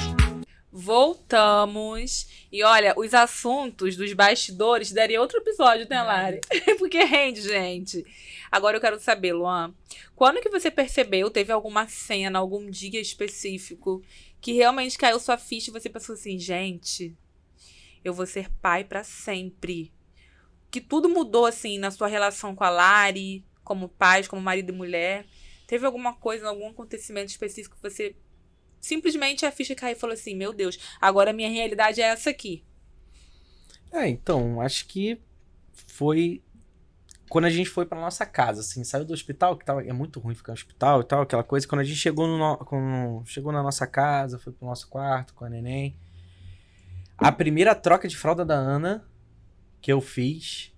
B: Voltamos. E olha, os assuntos dos bastidores daria outro episódio, né, Lari? Porque rende, gente. Agora eu quero saber, Luan, quando que você percebeu, teve alguma cena, algum dia específico, que realmente caiu sua ficha e você pensou assim, gente, eu vou ser pai pra sempre. Que tudo mudou, assim, na sua relação com a Lari, como pais, como marido e mulher. Teve alguma coisa, algum acontecimento específico que você... Simplesmente a ficha caiu e falou assim, meu Deus, agora a minha realidade é essa aqui.
C: Então, acho que foi quando a gente foi pra nossa casa, assim, saiu do hospital, que é muito ruim ficar no hospital e tal, aquela coisa. Quando a gente chegou, chegou na nossa casa, foi pro nosso quarto com a neném. A primeira troca de fralda da Ana que eu fiz,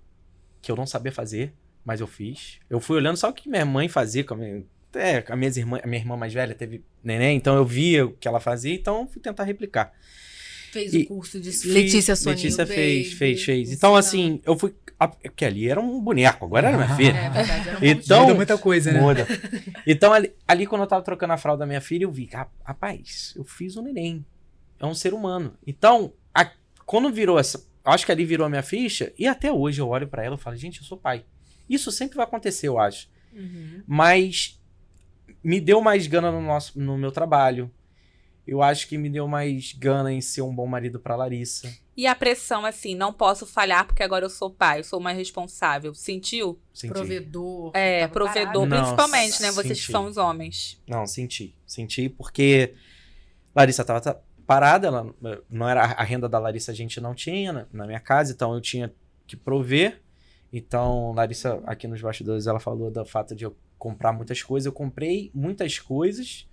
C: que eu não sabia fazer, mas eu fiz. Eu fui olhando só o que minha mãe fazia com a minha... a minha irmã mais velha teve neném, então eu via o que ela fazia, então fui tentar replicar.
A: Fez o curso de Letícia Soninho.
C: Letícia fez. Então, assim, eu fui... Porque ali era um boneco, agora era minha filha.
A: É verdade, era
C: Então,
D: muda muita coisa, né?
C: Muda. Então, ali quando eu tava trocando a fralda da minha filha, eu vi, rapaz, eu fiz um neném. É um ser humano. Então, quando virou essa... Acho que ali virou a minha ficha, e até hoje eu olho pra ela e falo, gente, eu sou pai. Isso sempre vai acontecer, eu acho. Mas me deu mais gana no meu trabalho. Eu acho que me deu mais gana em ser um bom marido pra Larissa.
B: E a pressão, assim, não posso falhar porque agora eu sou pai, eu sou mais responsável. Sentiu?
C: Senti.
A: Provedor.
B: Provedor,
C: Não,
B: principalmente, né? Vocês
C: senti.
B: que são os homens.
C: Não, senti porque Larissa tava parada, ela não era a renda da Larissa, a gente não tinha na minha casa, então eu tinha que prover. Então, Larissa, aqui nos bastidores, ela falou do fato de eu comprar muitas coisas. Eu comprei muitas coisas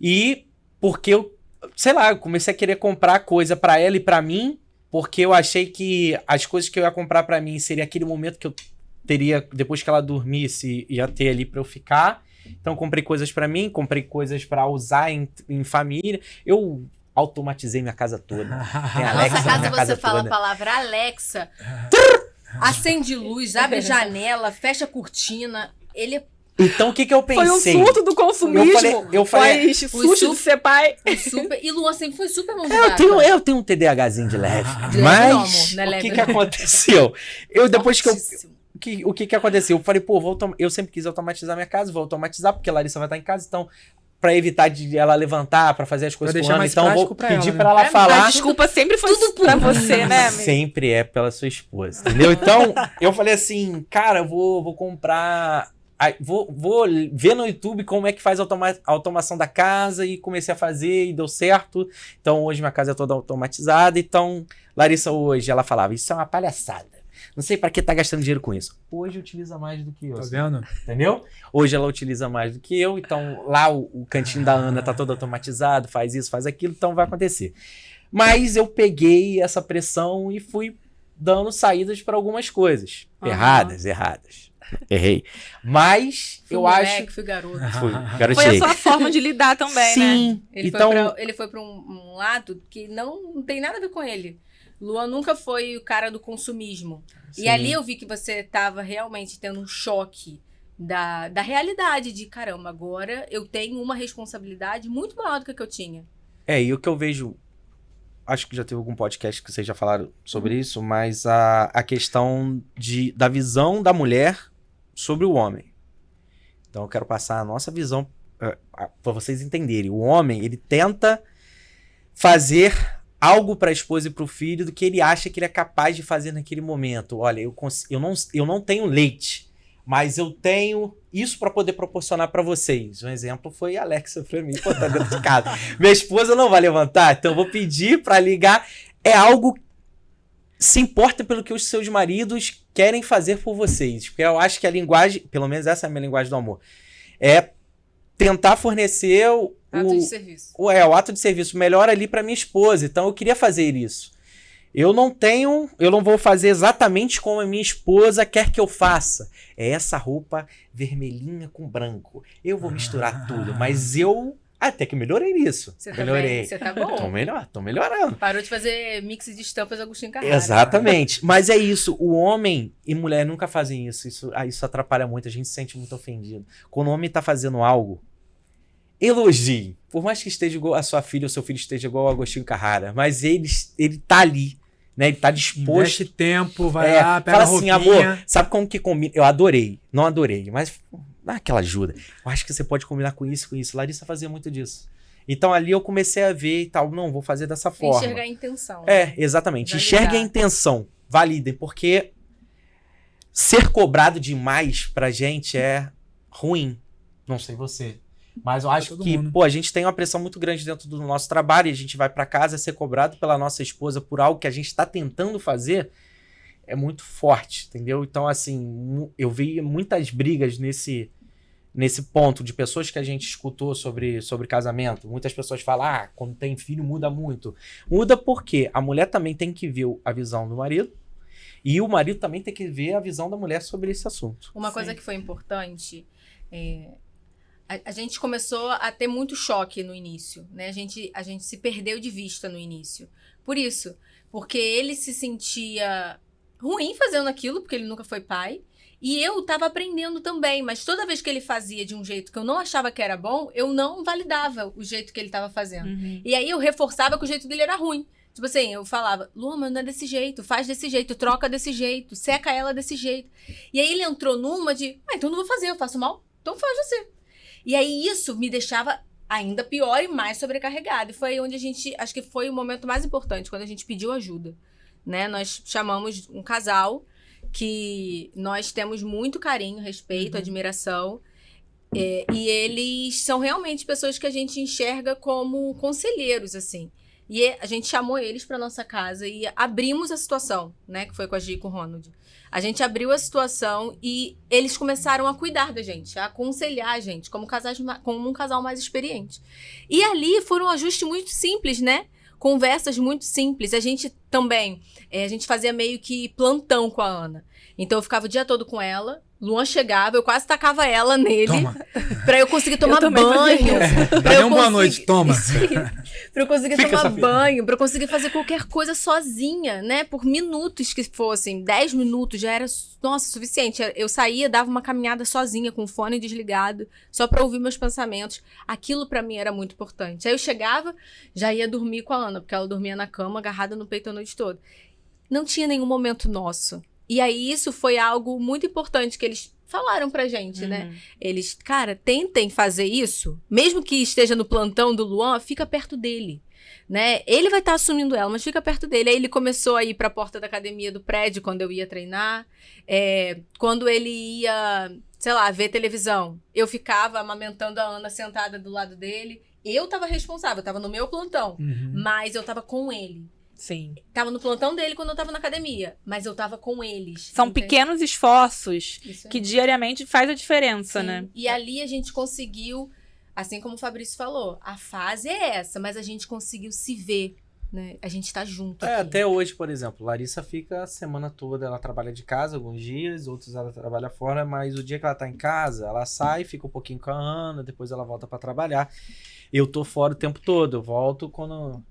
C: e porque eu, sei lá, eu comecei a querer comprar coisa pra ela e pra mim, porque eu achei que as coisas que eu ia comprar pra mim seria aquele momento que eu teria, depois que ela dormisse, ia ter ali pra eu ficar. Então, comprei coisas pra mim, comprei coisas pra usar em família. Eu automatizei minha casa toda. Tem Alexa
A: Nossa,
C: na
A: caso
C: minha
A: você
C: casa
A: fala
C: toda.
A: a palavra Alexa, acende luz, abre janela, fecha a cortina. Ele
C: Então, o que eu pensei?
B: Foi um surto do consumismo.
C: Eu falei,
B: Foi susto de ser pai.
A: foi super. E Luan sempre foi super mão de vaca.
C: eu tenho um TDAHzinho de leve.
A: De leve
C: Mas
A: não, amor, não é
C: o
A: leve,
C: que
A: não.
C: aconteceu? Depois que eu...
A: Fortíssimo.
C: O que aconteceu? Eu falei, pô, eu sempre quis automatizar minha casa, vou automatizar, porque a Larissa vai estar em casa, então, pra evitar de ela levantar, pra fazer as coisas
D: Pra
C: com
D: deixar
C: ela,
D: mais
C: então eu vou
D: prático pra
C: pedir
D: ela,
C: pra
D: né?
C: ela
B: A
C: falar.
B: desculpa sempre foi pra você, né, amigo?
C: Sempre é pela sua esposa, entendeu? Então, eu falei assim, cara, eu vou comprar... Vou ver no YouTube como é que faz a automação da casa, e comecei a fazer e deu certo. Então, hoje minha casa é toda automatizada. Então, Larissa hoje, ela falava, isso é uma palhaçada. Não sei pra que tá gastando dinheiro com isso. Hoje utiliza mais do que eu.
D: Tá
C: assim,
D: vendo?
C: entendeu? Hoje ela utiliza mais do que eu. Então, lá o cantinho da Ana tá todo automatizado, faz isso, faz aquilo. Então, vai acontecer. Mas eu peguei essa pressão e fui dando saídas pra algumas coisas. Erradas. Errei. Mas
A: Fui
C: eu
A: moleque,
C: acho...
A: fui garoto.
C: Fui,
B: Foi a
C: garotei.
B: sua forma de lidar também, né?
C: Sim. Então,
A: Ele foi pra um lado que não tem nada a ver com ele. Luan nunca foi o cara do consumismo.
C: sim.
A: E ali eu vi que você tava realmente tendo um choque da realidade de, caramba, agora eu tenho uma responsabilidade muito maior do que a que eu tinha.
C: e o que eu vejo... Acho que já teve algum podcast que vocês já falaram sobre isso, mas a questão da visão da mulher sobre o homem. Então eu quero passar a nossa visão para vocês entenderem. O homem, ele tenta fazer algo para a esposa e para o filho do que ele acha que ele é capaz de fazer naquele momento. Olha, eu não tenho leite, mas eu tenho isso para poder proporcionar para vocês. Um exemplo foi a Alexa para mim, pô, tá dentro de casa. Minha esposa não vai levantar, então eu vou pedir para ligar. É algo... Se importa pelo que os seus maridos querem fazer por vocês. Porque eu acho que a linguagem, pelo menos essa é a minha linguagem do amor, é tentar fornecer
A: Ato de serviço.
C: o ato de serviço melhor ali para minha esposa. Então eu queria fazer isso. Eu não vou fazer exatamente como a minha esposa quer que eu faça. É essa roupa vermelhinha com branco. Eu vou misturar tudo, mas eu até que melhorei nisso.
A: Você
C: Melhorei.
A: Você tá bom.
C: Tô melhorando.
A: Parou de fazer mix de estampas Agostinho Carrara.
C: Exatamente. Mas é isso. O homem e mulher nunca fazem isso. Isso atrapalha muito. A gente se sente muito ofendido. Quando o homem tá fazendo algo, elogie. Por mais que esteja igual a sua filha ou seu filho esteja igual ao Agostinho Carrara, mas ele tá ali, né? Ele tá disposto.
D: Investe tempo, vai lá, pega
C: fala
D: a
C: assim,
D: roupinha.
C: amor, sabe como que combina? Eu adorei, não adorei, mas dá aquela ajuda. Eu acho que você pode combinar com isso, com isso. Larissa fazia muito disso. Então ali eu comecei a ver e tal, não, vou fazer dessa forma.
A: Enxergar a intenção.
C: Exatamente.
A: Validar.
C: Enxergue a intenção, validem, porque ser cobrado demais pra gente é ruim. Não sei você. Mas eu acho
D: todo
C: que,
D: mundo.
C: pô, a gente tem uma pressão muito grande dentro do nosso trabalho e a gente vai pra casa ser cobrado pela nossa esposa por algo que a gente tá tentando fazer, é muito forte, entendeu? Então, assim, eu vi muitas brigas nesse ponto de pessoas que a gente escutou sobre casamento. Muitas pessoas falam, quando tem filho muda muito. Muda porque a mulher também tem que ver a visão do marido e o marido também tem que ver a visão da mulher sobre esse assunto.
A: Uma coisa que foi importante, a gente começou a ter muito choque no início, né? A gente se perdeu de vista no início. Por isso, porque ele se sentia ruim fazendo aquilo, porque ele nunca foi pai. E eu tava aprendendo também, mas toda vez que ele fazia de um jeito que eu não achava que era bom, eu não validava o jeito que ele tava fazendo.
B: Uhum.
A: E aí eu reforçava que o jeito dele era ruim. Tipo assim, eu falava, Luan, mas não é desse jeito, faz desse jeito, troca desse jeito, seca ela desse jeito. E aí ele entrou numa de, então não vou fazer, eu faço mal, então faz você. E aí isso me deixava ainda pior e mais sobrecarregada. E foi aí onde acho que foi o momento mais importante, quando a gente pediu ajuda, né? Nós chamamos um casal que nós temos muito carinho, respeito, admiração. E eles são realmente pessoas que a gente enxerga como conselheiros, assim. E a gente chamou eles para nossa casa e abrimos a situação, né? Que foi com a Gi e com o Ronald. A gente abriu a situação e eles começaram a cuidar da gente, a aconselhar a gente como um casal mais experiente. E ali foram ajustes muito simples, né? Conversas muito simples. A gente também, a gente fazia meio que plantão com a Ana. Então eu ficava o dia todo com ela, Luan chegava, eu quase tacava ela nele.
D: Toma.
A: Pra eu conseguir tomar
B: também
A: banho.
D: Dá nem uma boa noite, toma.
A: Pra eu conseguir
C: Fica
A: tomar
C: essa filha.
A: banho, pra eu conseguir fazer qualquer coisa sozinha, né? Por minutos que fossem, 10 minutos já era, nossa, suficiente. Eu saía, dava uma caminhada sozinha, com o fone desligado, só pra ouvir meus pensamentos. Aquilo pra mim era muito importante. Aí eu chegava, já ia dormir com a Ana, porque ela dormia na cama, agarrada no peito a noite toda. Não tinha nenhum momento nosso. E aí isso foi algo muito importante que eles falaram pra gente, né? Eles, cara, tentem fazer isso, mesmo que esteja no plantão do Luan, fica perto dele, né? Ele vai estar assumindo ela, mas fica perto dele. Aí ele começou a ir pra porta da academia do prédio quando eu ia treinar. Quando ele ia, sei lá, ver televisão, eu ficava amamentando a Ana sentada do lado dele. Eu tava responsável, eu tava no meu plantão, mas eu tava com ele.
B: Sim.
A: Tava no plantão dele quando eu tava na academia, mas eu tava com eles.
B: São
A: entende?
B: pequenos esforços
A: Isso
B: que
A: aí.
B: diariamente faz a diferença,
A: Sim.
B: né?
A: E ali a gente conseguiu, assim como o Fabrício falou, a fase é essa, mas a gente conseguiu se ver, né? A gente tá junto aqui.
C: Até hoje, por exemplo, Larissa fica a semana toda, ela trabalha de casa alguns dias, outros ela trabalha fora, mas o dia que ela tá em casa, ela sai, fica um pouquinho com a Ana, depois ela volta pra trabalhar. Eu tô fora o tempo todo, eu volto quando...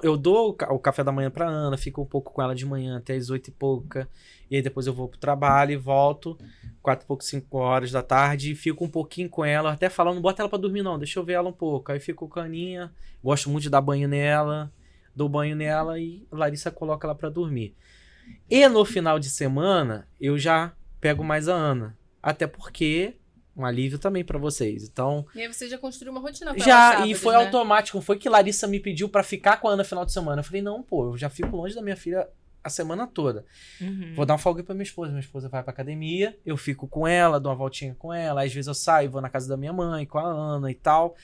C: eu dou o café da manhã pra Ana, fico um pouco com ela de manhã até as 8 e pouca, e aí depois eu vou pro trabalho e volto 4 e pouco, 5 horas da tarde, e fico um pouquinho com ela, até falando, não bota ela pra dormir não, deixa eu ver ela um pouco. Aí fico com a Aninha, gosto muito de dar banho nela, dou banho nela e a Larissa coloca ela pra dormir. E no final de semana, eu já pego mais a Ana, até porque... um alívio também pra vocês. Então,
A: E aí você já construiu uma rotina pra ela
C: já,
A: sábados,
C: e foi
A: né?
C: automático. Não foi que Larissa me pediu pra ficar com a Ana no final de semana. Eu falei, não, pô, eu já fico longe da minha filha a semana toda. Vou dar uma folga pra minha esposa. Minha esposa vai pra academia, eu fico com ela, dou uma voltinha com ela. Às vezes eu saio, vou na casa da minha mãe, com a Ana e tal.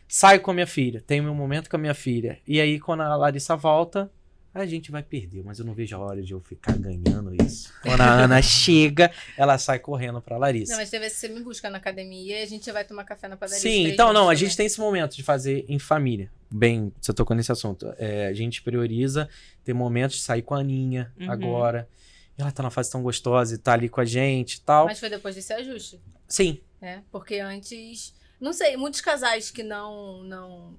C: Saio com a minha filha, tenho meu momento com a minha filha. E aí, quando a Larissa volta, a gente vai perder, mas eu não vejo a hora de eu ficar ganhando isso. Quando a Ana chega, ela sai correndo pra Larissa.
A: Não, mas teve você me busca na academia e a gente já vai tomar café na padaria.
C: Sim, então não, a gente tem esse momento de fazer em família. Bem, você tocou nesse assunto. A gente prioriza ter momentos de sair com a Aninha agora. Ela tá numa fase tão gostosa e tá ali com a gente e tal.
A: Mas foi depois desse ajuste,
C: Sim.
A: né? Porque antes, não sei, muitos casais que não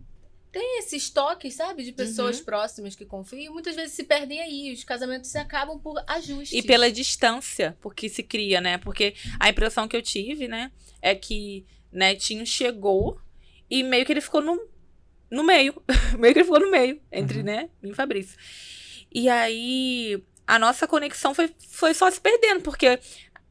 A: tem esses toques, sabe? De pessoas próximas que confiam, muitas vezes se perdem aí. Os casamentos se acabam por ajustes.
B: E pela distância, porque se cria, né? Porque a impressão que eu tive, né, é que Netinho chegou E meio que ele ficou no meio. Meio que ele ficou no meio, entre, né, mim e Fabrício. E aí, a nossa conexão foi só se perdendo, porque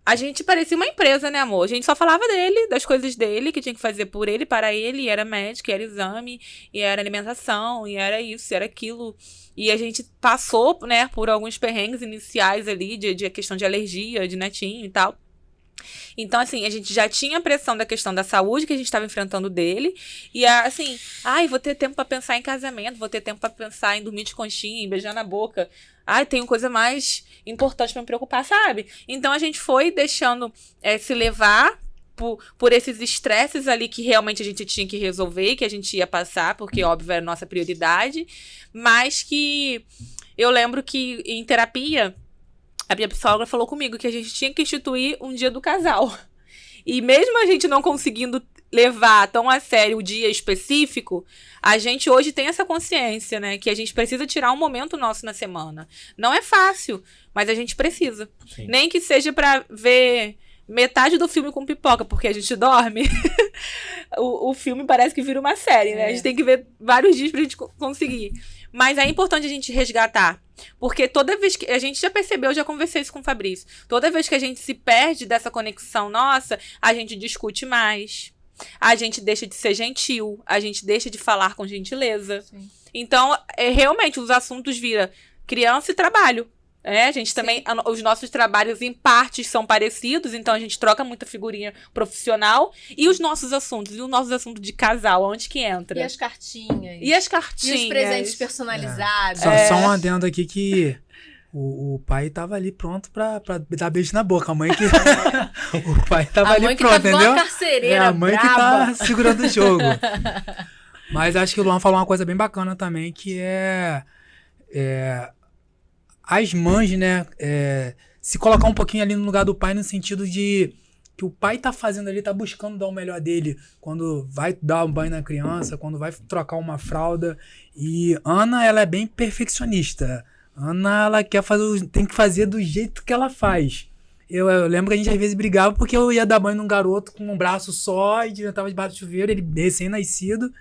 B: a gente parecia uma empresa, né, amor? A gente só falava dele, das coisas dele, que tinha que fazer por ele, para ele, e era médico, e era exame, e era alimentação, e era isso, e era aquilo. E a gente passou, né, por alguns perrengues iniciais ali, de questão de alergia, de netinho e tal. Então, assim, a gente já tinha a pressão da questão da saúde que a gente estava enfrentando dele. E, assim, vou ter tempo pra pensar em casamento, vou ter tempo pra pensar em dormir de conchinha, em beijar na boca. Tenho coisa mais importante pra me preocupar, sabe? Então, a gente foi deixando se levar por esses estresses ali que realmente a gente tinha que resolver, que a gente ia passar, porque, óbvio, era a nossa prioridade. Mas que eu lembro que em terapia, a minha psicóloga falou comigo que a gente tinha que instituir um dia do casal. E mesmo a gente não conseguindo levar tão a sério o dia específico, a gente hoje tem essa consciência, né? Que a gente precisa tirar um momento nosso na semana. Não é fácil, mas a gente precisa.
C: Sim.
B: Nem que seja pra ver metade do filme com pipoca, porque a gente dorme. o filme parece que vira uma série, né? A gente tem que ver vários dias pra gente conseguir. Mas é importante a gente resgatar. Porque toda vez que... A gente já percebeu, já conversei isso com o Fabrício. Toda vez que a gente se perde dessa conexão nossa, a gente discute mais. A gente deixa de ser gentil. A gente deixa de falar com gentileza. Sim. Então, realmente, os assuntos viram criança e trabalho. A gente também... Os nossos trabalhos, em partes, são parecidos. Então, a gente troca muita figurinha profissional. E os nossos assuntos? E os nossos assuntos de casal? Onde que entra?
A: E as cartinhas?
B: E as cartinhas?
A: E os presentes personalizados?
D: Só um adendo aqui que o pai tava ali pronto pra dar beijo na boca. A mãe que... o pai tava ali pronto, entendeu?
A: A mãe que tá uma carcereira
D: a mãe
A: braba.
D: que tá segurando o jogo. Mas acho que o Luan falou uma coisa bem bacana também, que as mães, né, se colocar um pouquinho ali no lugar do pai, no sentido de que o pai tá fazendo ali, tá buscando dar o melhor dele, quando vai dar um banho na criança, quando vai trocar uma fralda. E Ana, ela é bem perfeccionista. Ana, ela tem que fazer do jeito que ela faz. Eu lembro que a gente às vezes brigava porque eu ia dar banho num garoto com um braço só e eu tava debaixo do chuveiro, ele recém-nascido.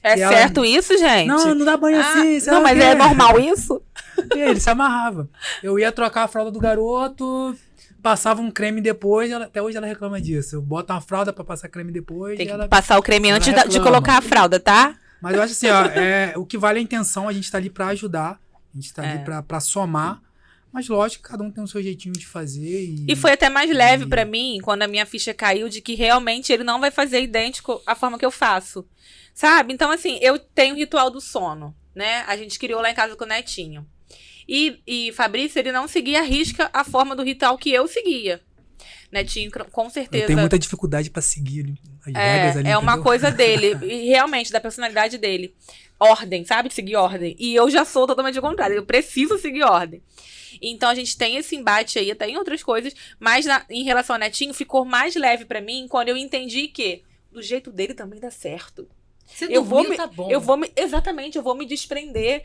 B: Certo isso, gente?
D: Não dá banho assim.
B: Não, mas é normal isso?
D: E ele se amarrava. Eu ia trocar a fralda do garoto, passava um creme depois, até hoje ela reclama disso. Eu boto uma fralda pra passar creme depois.
B: Tem que passar o creme antes de colocar a fralda, tá?
D: Mas eu acho assim, o que vale a intenção, a gente tá ali pra ajudar, a gente tá ali pra somar. Mas lógico, cada um tem o seu jeitinho de fazer. E
B: foi até mais leve pra mim, quando a minha ficha caiu, de que realmente ele não vai fazer idêntico à forma que eu faço. Sabe? Então, assim, eu tenho o ritual do sono, né? A gente criou lá em casa com o Netinho. E Fabrício, ele não seguia à risca a forma do ritual que eu seguia. Netinho, com certeza.
D: Eu tenho muita dificuldade pra seguir as regras ali.
B: É uma coisa dele, e realmente, da personalidade dele. Ordem, sabe? Seguir ordem. E eu já sou totalmente ao contrário. Eu preciso seguir ordem. Então, a gente tem esse embate aí, até em outras coisas. Mas, em relação ao Netinho, ficou mais leve pra mim quando eu entendi que do jeito dele também dá certo.
A: Se dormiu, tá bom.
B: Exatamente, eu vou me desprender.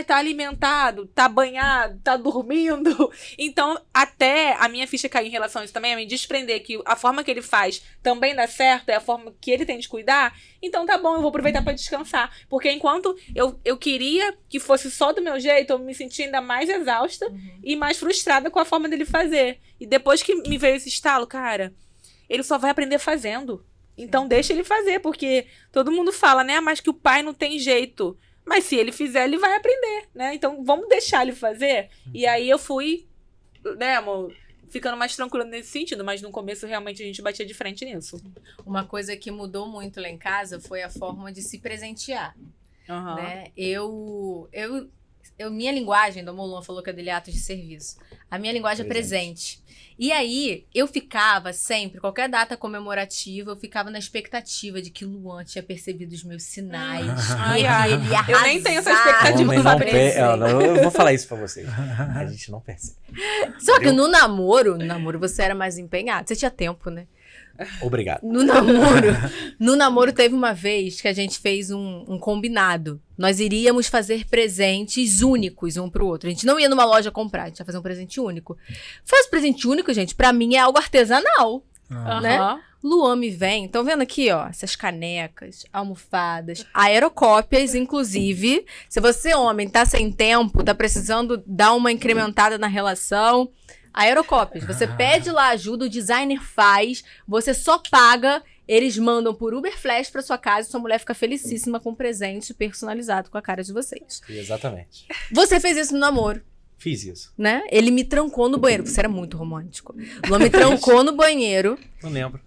B: Tá alimentado, tá banhado, tá dormindo. Então, até a minha ficha cair em relação a isso também, a me desprender que a forma que ele faz também dá certo, é a forma que ele tem de cuidar. Então, tá bom, eu vou aproveitar pra descansar. Porque enquanto eu queria que fosse só do meu jeito, eu me sentia ainda mais exausta e mais frustrada com a forma dele fazer. E depois que me veio esse estalo, cara, ele só vai aprender fazendo. Então, deixa ele fazer, porque todo mundo fala, né? Mas que o pai não tem jeito. Mas se ele fizer, ele vai aprender, né? Então, vamos deixar ele fazer. E aí, eu fui, né, amor, ficando mais tranquila nesse sentido. Mas no começo, realmente, a gente batia de frente nisso.
A: Uma coisa que mudou muito lá em casa foi a forma de se presentear. Né? Minha linguagem, do Luan falou que é dele é ato de serviço. A minha linguagem é presente. E aí, eu ficava sempre, qualquer data comemorativa, eu ficava na expectativa de que Luan tinha percebido os meus sinais. Ele ia arrasar.
B: Eu nem tenho essa expectativa do Fabrício.
C: Eu vou falar isso pra vocês. A gente não percebe.
A: Só que no namoro você era mais empenhado. Você tinha tempo, né?
C: Obrigado.
A: No namoro teve uma vez que a gente fez um combinado. Nós iríamos fazer presentes únicos um pro outro. A gente não ia numa loja comprar, a gente ia fazer um presente único. Faz presente único, gente, pra mim é algo artesanal. né?
B: Aham.
A: Luan me vem, estão vendo aqui, ó, essas canecas, almofadas, aerocópias, inclusive. Se você, homem, tá sem tempo, tá precisando dar uma incrementada na relação, aerocópias. Você pede lá ajuda, o designer faz, você só paga, eles mandam por Uber Flash pra sua casa e sua mulher fica felicíssima com um presente personalizado com a cara de vocês.
C: Exatamente.
A: Você fez isso no namoro,
C: Fiz isso.
A: né? Ele me trancou no banheiro, você era muito romântico. Luan me trancou no banheiro.
C: Não lembro.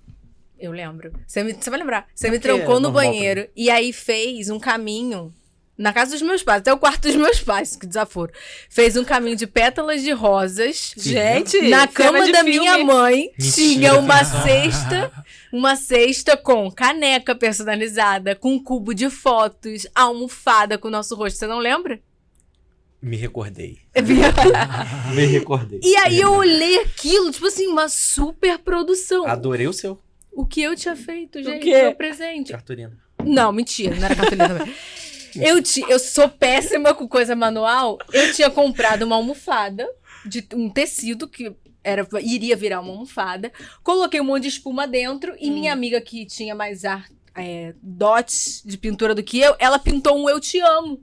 A: Eu lembro. Você vai lembrar. Você me
C: Porque é
A: trancou no
C: normal pra
A: banheiro e aí fez um caminho na casa dos meus pais, até o quarto dos meus pais, que desaforo. Fez um caminho de pétalas de rosas.
B: Gente,
A: Na
B: cena
A: cama
B: de
A: da
B: filme.
A: minha mãe
C: Mentira,
A: tinha
C: fez
A: uma cesta com caneca personalizada, com um cubo de fotos, almofada com o nosso rosto. Você não lembra?
C: Me recordei. Me recordei.
A: E aí eu olhei aquilo, tipo assim, uma super produção.
C: Adorei o seu.
A: O que eu tinha feito, gente?
B: quê?
A: Meu presente.
C: Cartolina.
A: Não, mentira, não era cartolina também. Eu sou péssima com coisa manual. Eu tinha comprado uma almofada de um tecido que iria virar uma almofada. Coloquei um monte de espuma dentro e minha amiga que tinha mais dots de pintura do que eu, ela pintou um Eu Te Amo.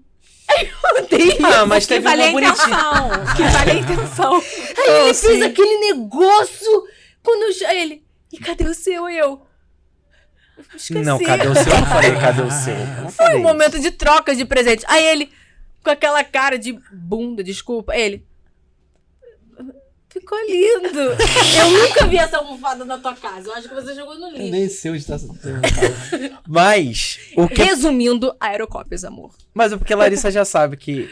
A: Aí eu dei.
C: Mas
B: Que
C: teve
B: vale a
C: uma bonitinha.
B: intenção. Que vale a intenção.
A: Aí ele fez aquele negócio. Aí ele, e cadê o seu? Eu esqueci.
C: Não, cadê o seu? Eu não falei, cadê o seu? Eu não
A: Foi
C: falei
A: um momento de troca de presente. Aí ele, com aquela cara de bunda, desculpa, ele... Ficou lindo. Eu nunca vi essa almofada na tua casa. Eu acho que você jogou no
C: isso.
A: lixo.
C: Nem sei onde tá. Mas, o que...
A: Resumindo, aerocópias, amor.
C: Mas é porque a Larissa já sabe que...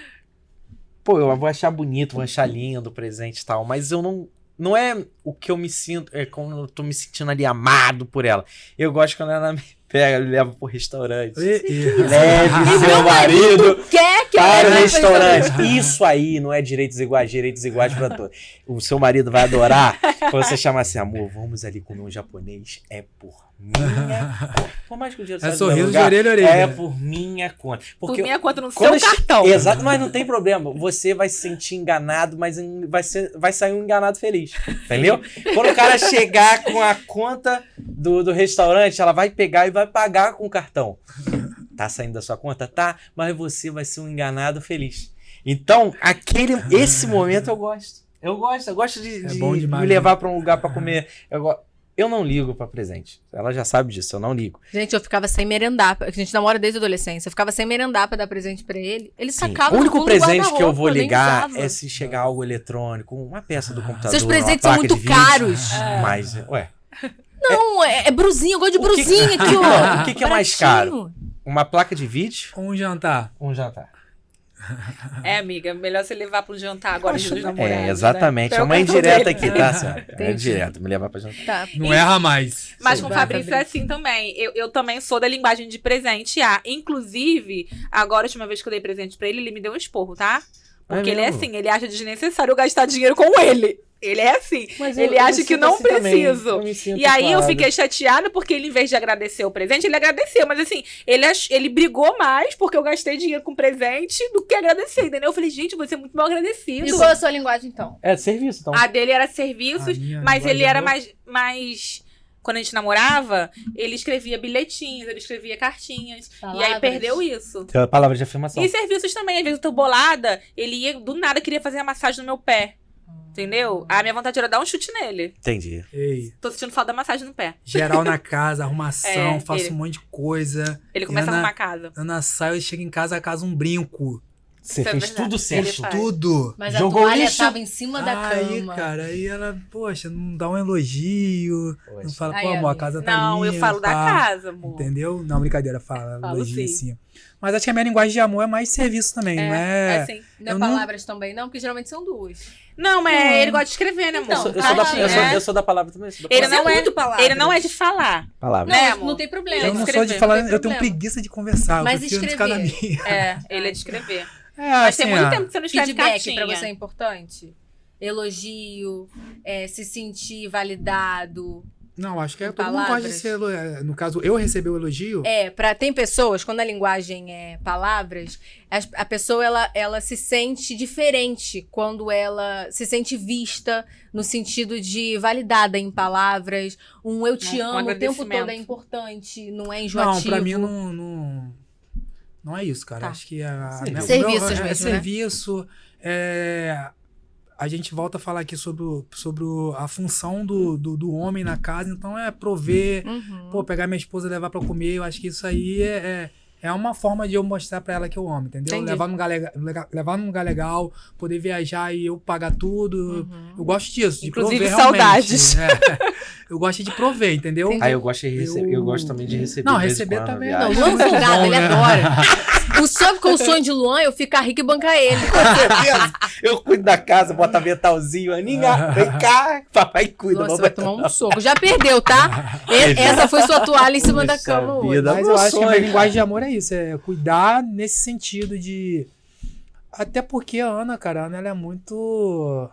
C: Pô, eu vou achar bonito, vou achar lindo o presente e tal, mas eu não... Não é o que eu me sinto, é como eu tô me sentindo ali amado por ela. Eu gosto quando ela me pega, me leva pro restaurante. Leve seu marido
A: Quer que
C: para o
A: eu
C: restaurante. Isso aí não é direitos iguais pra todos. O seu marido vai adorar quando você chama assim, amor, vamos ali comer um japonês. É por minha conta. Por mais que o dinheiro saia do
D: sorriso
C: meu
D: de
C: lugar,
D: orelha a orelha.
C: é por minha conta.
B: Por
C: Porque
B: minha conta no
C: quando
B: seu cartão.
C: Exato, mas não tem problema. Você vai se sentir enganado, mas vai sair um enganado feliz. Entendeu? Quando o cara chegar com a conta do restaurante, ela vai pegar e vai pagar com o cartão. Tá saindo da sua conta? Tá, mas você vai ser um enganado feliz. Então, esse momento eu gosto. Eu gosto de
D: bom demais,
C: me levar pra um lugar pra comer. Eu não ligo pra presente. Ela já sabe disso, eu não ligo.
A: Gente, eu ficava sem merendar. A gente namora desde a adolescência. Eu ficava sem merendar pra dar presente pra ele. Ele
C: Sim.
A: sacava
C: O
A: no
C: único
A: fundo do
C: presente que eu vou
A: guarda-roupa, nem
C: ligar
A: usava.
C: é se chegar algo eletrônico, uma peça do computador.
A: Seus presentes
C: uma
A: são
C: placa
A: muito
C: de vídeo.
A: caros.
C: Mas, ué,
A: Não, é brusinha. Eu gosto de
C: O que-
A: brusinha aqui, ó.
C: O que é mais
A: Baratinho.
C: uma placa de vídeo
D: Um jantar.
C: ou um jantar?
B: É, amiga, melhor você levar pro jantar agora de dos namorados.
C: É, exatamente.
B: Né?
C: É uma
B: Pega o cartão
C: indireta
B: dele.
C: aqui, tá, senhora? É
A: Entendi.
C: indireta, me levar pra jantar.
A: Tá.
D: Não erra mais.
B: Mas com o
A: Vai,
B: Fabrício é
A: Fabrício.
B: assim também. Eu também sou da linguagem de presentear. Inclusive, agora, a última vez que eu dei presente pra ele me deu um esporro, tá? Porque
C: É
B: ele é
C: mesmo?
B: assim, ele acha desnecessário eu gastar dinheiro com ele. Ele é assim. Ele acha que não preciso. E aí eu fiquei chateada porque ele, em vez de agradecer o presente, ele agradeceu. Mas assim, ele brigou mais porque eu gastei dinheiro com presente do que agradecer, entendeu? Eu falei, gente, você é muito mal agradecido.
A: E qual é a sua linguagem, então?
C: É, serviço, então.
B: A dele era serviços,
D: A minha
B: mas ele
D: linguagem
B: era
D: é
B: mais... Quando a gente namorava, ele escrevia bilhetinhos, ele escrevia cartinhas. E aí
A: Palavras.
B: perdeu isso.
C: Tem a palavra de afirmação.
B: E serviços também. Às vezes eu tô bolada, ele ia, do nada, queria fazer a massagem no meu pé. Entendeu? A minha vontade era dar um chute nele.
C: Entendi.
D: Ei,
B: Tô sentindo falta da massagem no pé.
D: geral na casa, arrumação,
B: É,
D: faço
B: ele-
D: um monte de coisa.
B: Ele começa a
D: Ana-
B: arrumar a casa.
D: Ana sai e chega em casa um brinco.
C: Você
B: Isso é
C: fez
B: verdade.
C: tudo
B: Ele
C: certo.
B: faz.
D: Tudo.
A: Mas
C: Jogou
A: a toalha
C: lixo?
A: tava em cima da
D: Aí,
A: cama.
D: cara, aí ela, poxa, não dá um elogio.
C: Poxa.
D: Não fala,
A: Aí,
D: pô, amor, a
A: amiga.
D: casa tá
B: Não, eu
D: limpa.
B: falo da casa, amor.
D: Entendeu? Não, brincadeira, fala.
B: Falo
D: elogio
B: sim.
D: assim. Mas acho que a minha linguagem de amor é mais serviço também, não é?
B: assim.
A: Não é
D: Eu não-
A: palavras também, não? Porque geralmente são duas.
B: Não, mas ele gosta de escrever, né, amor?
A: Então,
C: Eu sou da-
A: Cartinha,
C: eu sou-
A: né?
C: eu sou da palavra também. Sou da
B: Ele
C: palavra.
B: não é
A: muito palavras.
B: Ele não é de falar.
C: Palavra.
B: Né,
A: Não,
B: amor?
A: não tem problema.
D: Eu não sou de
B: escrever,
D: falar,
A: não tem
D: eu tenho
A: problema.
D: preguiça de conversar.
A: Mas
D: eu prefiro ficar na
A: escrever.
D: minha.
B: É, ele é de escrever.
D: É,
B: Mas
D: assim,
B: tem muito
D: ó,
B: tempo que você não escreve
A: Feedback
B: cartinha.
A: pra você é importante? Elogio, se sentir validado.
D: Não, acho que
A: Em
D: todo mundo gosta de
A: palavras.
D: ser... No caso, eu receber o elogio...
A: Tem pessoas, quando a linguagem é palavras, a pessoa, ela se sente diferente quando ela se sente vista no sentido de validada em palavras. Eu te amo o tempo todo é importante, não é enjoativo.
D: Não, pra mim não é isso, cara.
A: Tá.
D: Acho que
A: Serviços mesmo, né?
D: serviço. A gente volta a falar aqui sobre a função do homem na casa, então é prover, pegar minha esposa e levar pra comer. Eu acho que isso aí é uma forma de eu mostrar pra ela que eu amo, entendeu?
A: Entendi.
D: Levar num lugar legal, poder viajar e eu pagar tudo. Eu gosto disso, de
B: Inclusive,
D: prover realmente.
B: saudades.
D: Eu gosto de prover, entendeu?
A: Entendi.
C: Aí eu gosto de receber, eu gosto também de receber.
D: Não,
C: de vez em
D: receber
C: quando, na
D: também
C: viagem.
A: Não, Luan
D: Muito
A: folgado,
D: bom,
A: ele
D: né?
A: adora. Sabe qual é o sonho de Luan? Eu ficar rico e bancar ele.
C: Com certeza. Eu cuido da casa, boto aventalzinho, Aninha, vem cá, papai cuida.
A: Nossa, você vai tomar um soco. Já perdeu, tá? Essa foi sua toalha em cima da
C: Puxa
A: cama hoje.
C: vida.
D: Mas
C: meu
D: eu acho que a
C: sonho,
D: minha linguagem
C: cara.
D: de amor é isso, é cuidar nesse sentido de... Até porque a Ana, cara, ela é muito...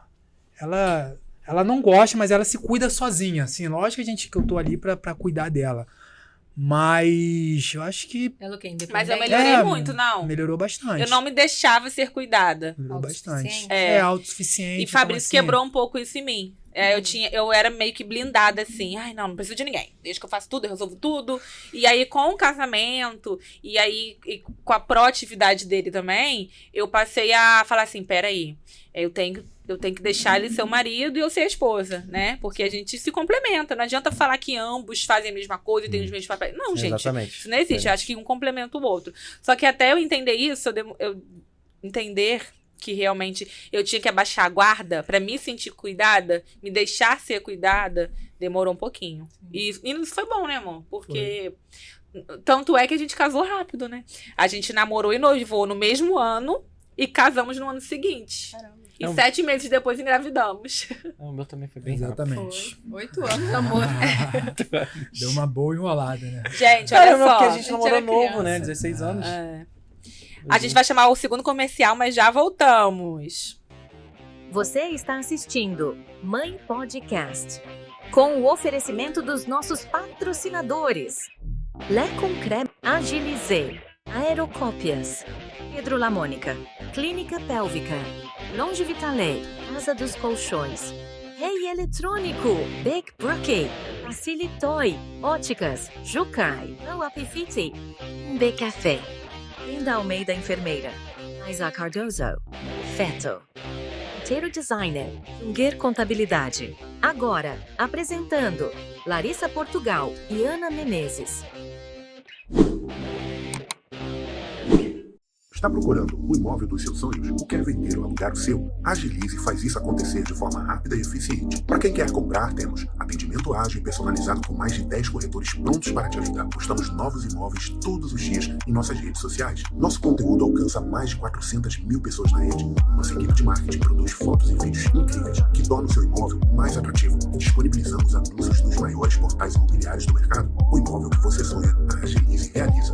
D: Ela não gosta, mas ela se cuida sozinha, assim. Lógico que eu tô ali pra cuidar dela. Mas eu acho que
A: Ela o quê? Independente?
B: Mas eu melhorei muito, não.
D: melhorou bastante.
B: Eu não me deixava ser cuidada.
D: Melhorou bastante.
A: Autossuficiente.
B: É.
D: Autossuficiente.
B: E Fabrício
D: então, assim,
B: quebrou um pouco isso em mim. Eu era meio que blindada, assim. Ai, não preciso de ninguém. Desde que eu faço tudo, eu resolvo tudo. E aí, com o casamento, e com a proatividade dele também, eu passei a falar assim, peraí, eu tenho que deixar ele ser o marido e eu ser a esposa, né? Porque a gente se complementa. Não adianta falar que ambos fazem a mesma coisa e têm os mesmos papéis. Não, gente.
C: Exatamente.
B: Isso não existe. Eu acho que um complementa o outro. Só que até eu entender isso, eu entender que realmente eu tinha que abaixar a guarda pra me sentir cuidada, me deixar ser cuidada, demorou um pouquinho. E isso foi bom, né, amor? Porque tanto é que a gente casou rápido, né? A gente namorou e noivou no mesmo ano e casamos no ano seguinte.
A: Caramba.
B: E 7 meses depois engravidamos.
C: O meu também foi bem
D: Exatamente.
A: 8 anos, amor.
D: Deu uma boa enrolada, né?
B: Gente,
C: rápido.
B: olha
C: Caramba,
B: só.
C: porque a gente namorou
A: era
C: novo,
A: criança.
C: né? 16 anos.
B: A gente vai chamar o segundo comercial, mas já voltamos.
E: Você está assistindo Mãe Podcast, com o oferecimento dos nossos patrocinadores: Lé com Creme Agilizei, Aerocópias, Pedro Lamônica, Clínica Pélvica, Longevitale, Casa dos Colchões, Rei Eletrônico, Big Brookie, Facilitoy, Óticas, Jucai, No Apifiti, B Café, Linda Almeida Enfermeira, Isa Cardoso, Feto, Inteiro Designer, Junger Contabilidade. Agora, apresentando Larissa Portugal e Ana Menezes.
F: Está procurando o imóvel dos seus sonhos? Ou quer vender ou alugar o seu? Agilize e faz isso acontecer de forma rápida e eficiente. Para quem quer comprar, temos atendimento ágil e personalizado com mais de 10 corretores prontos para te ajudar. Postamos novos imóveis todos os dias em nossas redes sociais. Nosso conteúdo alcança mais de 400 mil pessoas na rede. Nossa equipe de marketing produz fotos e vídeos incríveis que tornam o seu imóvel mais atrativo. Disponibilizamos anúncios nos maiores portais imobiliários do mercado. O imóvel que você sonha, a Agilize realiza.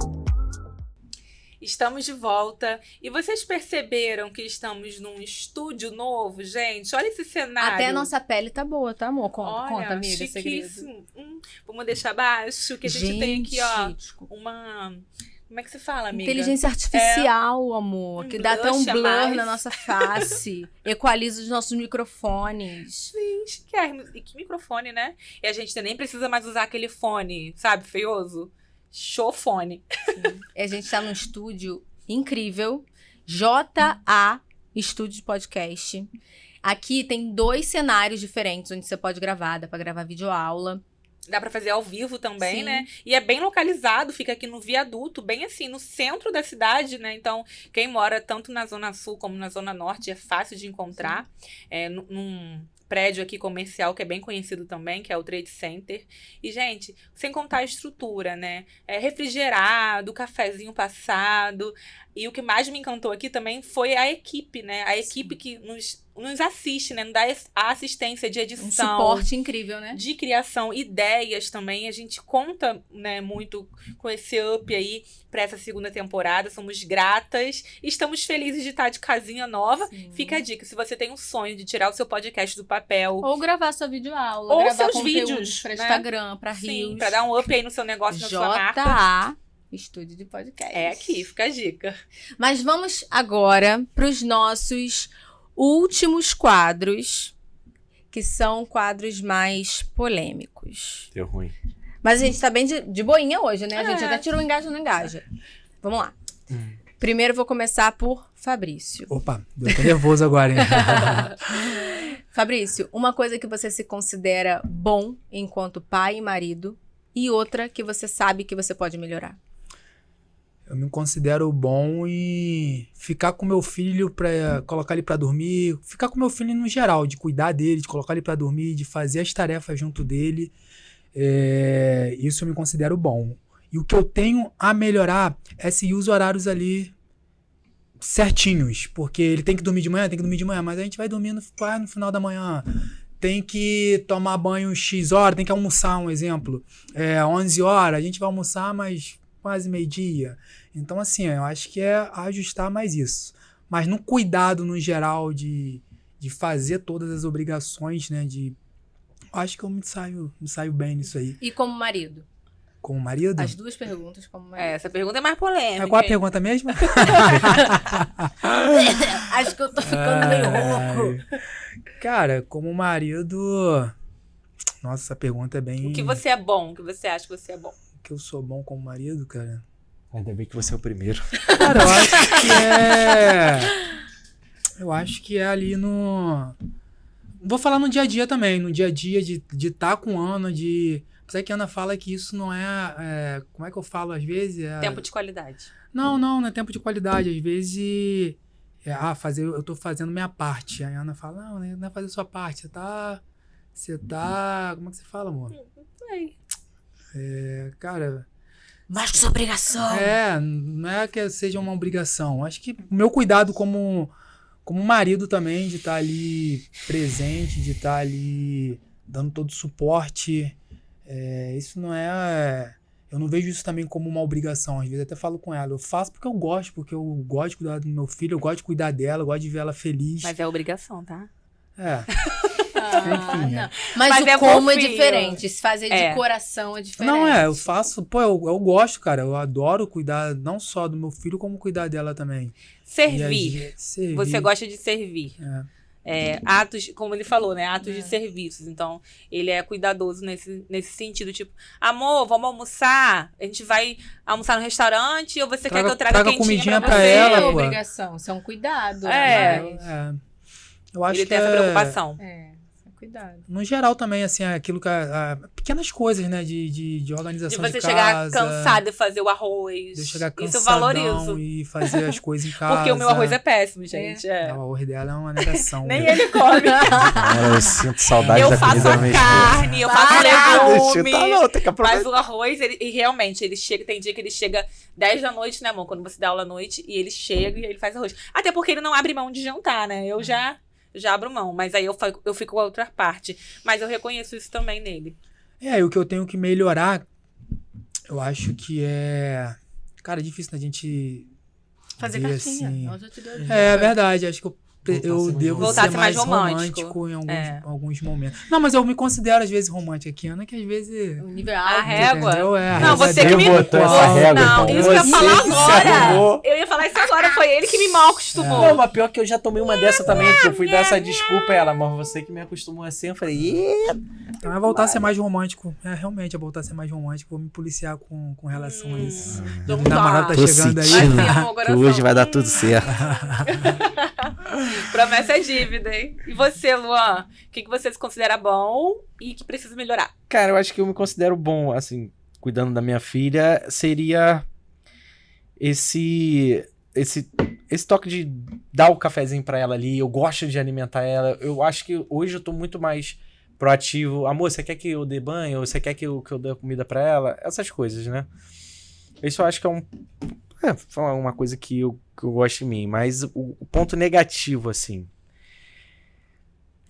B: Estamos de volta. E vocês perceberam que estamos num estúdio novo, gente? Olha esse cenário.
A: Até a nossa pele tá boa, tá, amor? Conta,
B: Olha,
A: amiga, segredo.
B: chiquíssimo. Vamos deixar abaixo, que a gente tem aqui, ó, uma... Como é que se fala, amiga?
A: Inteligência artificial, amor.
B: Um
A: Que dá até um
B: blush a
A: blur
B: mais.
A: na nossa face. Equaliza os nossos microfones.
B: Gente, e que microfone, né? E a gente nem precisa mais usar aquele fone, sabe, feioso. Showfone.
A: A gente tá num estúdio incrível. JA Estúdio de Podcast. Aqui tem 2 cenários diferentes onde você pode gravar. Dá pra gravar videoaula.
B: Dá pra fazer ao vivo também,
A: Sim.
B: né? E é bem localizado, fica aqui no viaduto, bem assim, no centro da cidade, né? Então, quem mora tanto na Zona Sul como na Zona Norte é fácil de encontrar. É, num prédio aqui comercial que é bem conhecido também, que é o Trade Center. E, gente, sem contar a estrutura, né? É refrigerado, cafezinho passado. E o que mais me encantou aqui também foi a equipe, né? A equipe que nos nos assiste, né? Nos dá a assistência de edição.
A: Um suporte incrível, né?
B: De criação, ideias também. A gente conta, né, muito com esse up aí para essa segunda temporada. Somos gratas. Estamos felizes de estar de casinha nova.
A: Sim.
B: Fica a dica, se você tem um sonho de tirar o seu podcast do papel,
A: Ou gravar sua videoaula.
B: Ou
A: gravar
B: seus
A: conteúdos
B: vídeos,
A: pra
B: né?
A: Instagram, pra
B: sim,
A: Reels.
B: para dar um up aí no seu negócio, na sua marca.
A: JA Estúdio de Podcast.
B: É aqui, fica a dica.
A: Mas vamos agora pros nossos últimos quadros, que são quadros mais polêmicos.
C: Deu ruim.
A: Mas a gente tá bem de boinha hoje, né? A gente
B: É.
A: até tirou o engaja ou não engaja. Vamos lá. Primeiro eu vou começar por Fabrício.
D: Opa, deu até nervoso agora, hein?
A: Fabrício, uma coisa que você se considera bom enquanto pai e marido e outra que você sabe que você pode melhorar.
D: Eu me considero bom em ficar com meu filho, pra colocar ele pra dormir, ficar com meu filho no geral, de cuidar dele, de colocar ele pra dormir, de fazer as tarefas junto dele. Isso eu me considero bom. E o que eu tenho a melhorar é seguir os horários ali certinhos, porque ele tem que dormir de manhã, mas a gente vai dormir no final da manhã. Tem que tomar banho X horas, tem que almoçar, um exemplo. 11 horas, a gente vai almoçar, mas quase meio-dia. Então, assim, eu acho que é ajustar mais isso. Mas no cuidado, no geral, de fazer todas as obrigações, né? Acho que eu me saio bem nisso aí.
A: E como marido?
D: Com o marido?
A: As duas perguntas como marido.
B: Essa pergunta é mais polêmica.
D: Qual a
B: hein?
D: pergunta mesmo?
A: Acho que eu tô ficando meio rouco.
D: Cara, como marido... Nossa, essa pergunta é bem...
B: O que você é bom? O que você acha que você é bom?
D: Que eu sou bom como marido, cara?
C: Ainda bem que você é o primeiro.
D: Cara, eu acho que é ali no... Vou falar no dia a dia também. No dia a dia de estar com Ana, apesar que a Ana fala que isso não é... Como é que eu falo às vezes?
B: Tempo de qualidade.
D: Não é tempo de qualidade. Às vezes... eu tô fazendo minha parte. Aí a Ana fala, não é fazer sua parte. Você tá... Como é que você fala, amor?
B: Não sei.
D: Cara...
A: Mas que sua obrigação.
D: Não é que seja uma obrigação. Acho que o meu cuidado como marido também, de estar ali presente, de estar ali dando todo o suporte. Isso não é... Eu não vejo isso também como uma obrigação. Às vezes até falo com ela. Eu faço porque eu gosto de cuidar do meu filho, eu gosto de cuidar dela, eu gosto de ver ela feliz.
B: Mas é obrigação, tá?
D: Enfim,
A: não. Mas
B: Mas
A: o
B: é
A: como é
B: fofinho.
A: diferente. Se fazer de coração é diferente.
D: Não, eu faço... Pô, eu gosto, cara. Eu adoro cuidar não só do meu filho, como cuidar dela também.
B: Servir.
D: Servir.
B: Você gosta de servir. Atos, como ele falou, né? Atos de serviços. Então, ele é cuidadoso nesse sentido. Tipo, amor, vamos almoçar? A gente vai almoçar no restaurante ou você quer que eu traga quentinha
D: comidinha
B: pra
D: pra
B: você?
D: ela,
A: Não é
D: pô.
A: obrigação, isso é um cuidado.
D: Eu acho
B: Ele
D: que
B: tem essa preocupação.
A: Cuidado.
D: No geral também, assim, aquilo que... pequenas coisas, né? De
B: De
D: organização
B: você
D: de
B: chegar
D: casa.
B: cansado e fazer o arroz.
D: De eu chegar
B: Isso eu
D: cansadão
B: valorizo.
D: e fazer as coisas em casa.
B: Porque o meu arroz é péssimo, gente.
D: O arroz dela é uma negação.
B: Nem ele come.
C: Eu sinto saudade
B: Eu
C: da
B: faço
C: comida da
B: a
C: minha esposa.
B: carne, eu faço legume.
C: Não, tem que aproveitar.
B: Mas o arroz, e realmente, ele chega, tem dia que ele chega 10 da noite, né, amor? Quando você dá aula à noite, e ele chega e ele faz arroz. Até porque ele não abre mão de jantar, né? Eu já abro mão, mas aí eu fico com a outra parte. Mas eu reconheço isso também nele.
D: E o que eu tenho que melhorar, eu acho que é... Cara, é difícil, né, a gente...
A: Fazer
D: ver
A: cartinha.
D: assim.
A: Eu já te dei ajuda.
D: É verdade, acho que eu
C: mais
D: devo
B: Voltar a
D: ser
B: ser
D: mais
B: mais
D: romântico em
B: É.
D: alguns momentos. Não, mas eu me considero às vezes romântico aqui, Ana, que às vezes...
A: O nível
B: A
A: alto.
B: régua.
D: Entendeu?
B: Não, você que me
C: botou essa régua,
B: Não,
C: então.
B: isso que eu ia
C: Você
B: falar
C: que se
B: agora.
C: arrumou.
B: Eu ia falar isso agora, foi ele que me mal acostumou.
C: Não, mas pior que eu já tomei uma dessa também, porque eu fui dar essa desculpa a ela, mas você que me acostumou assim, eu falei, eita.
D: Então é voltar a ser mais romântico. Realmente, é voltar a ser mais romântico. Vou me policiar com relação a isso.
B: Então
D: O namorado tá
C: Tô
D: chegando aí.
C: sentindo
B: Vai ser amor,
C: que
B: coração.
C: hoje vai dar tudo certo.
B: Promessa é dívida, hein? E você, Luan? O que você se considera bom e que precisa melhorar?
C: Cara, eu acho que eu me considero bom, assim, cuidando da minha filha, seria esse toque de dar o cafezinho pra ela ali. Eu gosto de alimentar ela. Eu acho que hoje eu tô muito mais proativo. Amor, você quer que eu dê banho? Ou você quer que eu dê comida pra ela? Essas coisas, né? Isso eu acho que é falar uma coisa que eu gosto em mim. Mas o ponto negativo, assim,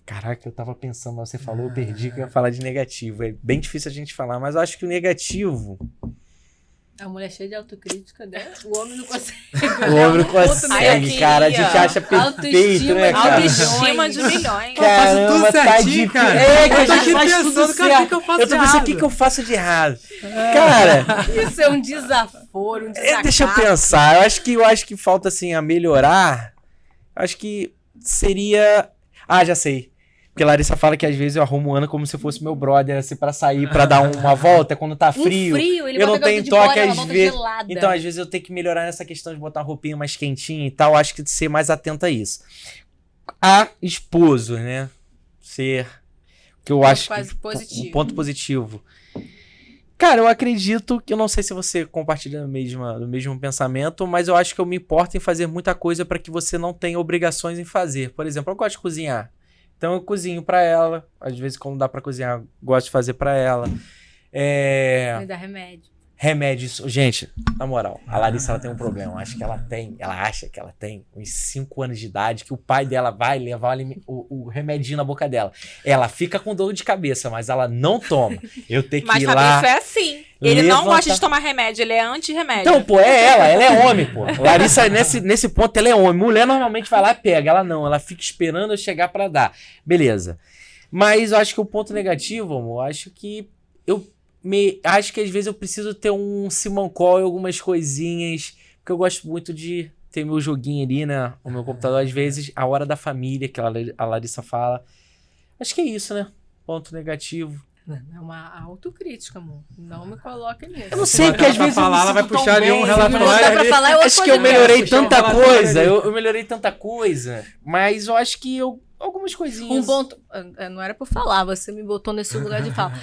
C: Caraca, eu tava pensando, mas você falou, eu perdi que eu ia falar de negativo. É bem difícil a gente falar, mas eu acho que o negativo...
A: A mulher cheia de autocrítica, né? O homem não consegue.
C: O homem não consegue, cara. A gente acha perfeito, né, cara?
B: Autoestima de milhões.
C: Caramba, tá difícil.
D: cara.
C: É, que a
D: Eu tô
C: gente
D: aqui
C: faz
D: pensando,
C: tudo
D: cara, o
C: certo.
D: que eu faço
C: Eu tô
D: de
C: pensando, o
D: errado?
C: que eu faço de errado? Cara,
A: Isso é um desaforo, um desacato.
C: deixa eu pensar. Eu acho que falta, assim, a melhorar. Eu acho que seria... Ah, já sei. Porque Larissa fala que às vezes eu arrumo o Ana como se fosse meu brother, assim, pra sair, pra dar uma volta quando tá frio.
A: Ele
C: Eu
A: bota
C: não
A: a garota
C: tenho
A: de
C: toque
A: fora, ela
C: às
A: volta
C: vezes.
A: gelada.
C: Então, às vezes eu tenho que melhorar nessa questão de botar uma roupinha mais quentinha e tal. Acho que ser mais atento a isso. A esposo, né? Ser... Que eu acho que
A: positivo.
C: um ponto positivo. Cara, eu acredito que... Eu não sei se você compartilha do mesmo pensamento, mas eu acho que eu me importo em fazer muita coisa pra que você não tenha obrigações em fazer. Por exemplo, eu gosto de cozinhar. Então eu cozinho pra ela. Às vezes, quando dá pra cozinhar, eu gosto de fazer pra ela.
A: Me dá remédio.
C: Remédios. Gente, na moral, a Larissa ela tem um problema. Ela acha que ela tem uns 5 anos de idade, que o pai dela vai levar o remedinho na boca dela. Ela fica com dor de cabeça, mas ela não toma. Eu tenho que ir lá.
B: Mas Fabrício é assim. Ele não
C: levanta-
B: gosta de tomar remédio, ele é anti-remédio.
C: Então, pô, ela é homem, pô. Larissa, nesse ponto, ela é homem. Mulher normalmente vai lá e pega. Ela não, ela fica esperando eu chegar pra dar. Beleza. Mas eu acho que o ponto negativo, amor, acho que acho que às vezes eu preciso ter um Simoncol e algumas coisinhas, porque eu gosto muito de ter meu joguinho ali, né, no meu computador, às vezes, a hora da família, que a Larissa fala. Acho que é isso, né? Ponto negativo.
A: É uma autocrítica, amor. Não me coloque nisso.
C: Eu não sei, porque às vezes
D: falar,
C: eu
D: ela vai
C: me sinto
D: puxar
C: tão
D: ali um
C: bem,
D: relatório.
A: Não dá pra falar, é outro
C: acho que eu
A: podcast.
C: melhorei
D: Puxar um
C: tanta
D: relatório
C: coisa,
D: ali.
C: eu melhorei tanta coisa, mas eu acho que algumas coisinhas.
A: Um ponto... Não era por falar, você me botou nesse lugar de fala.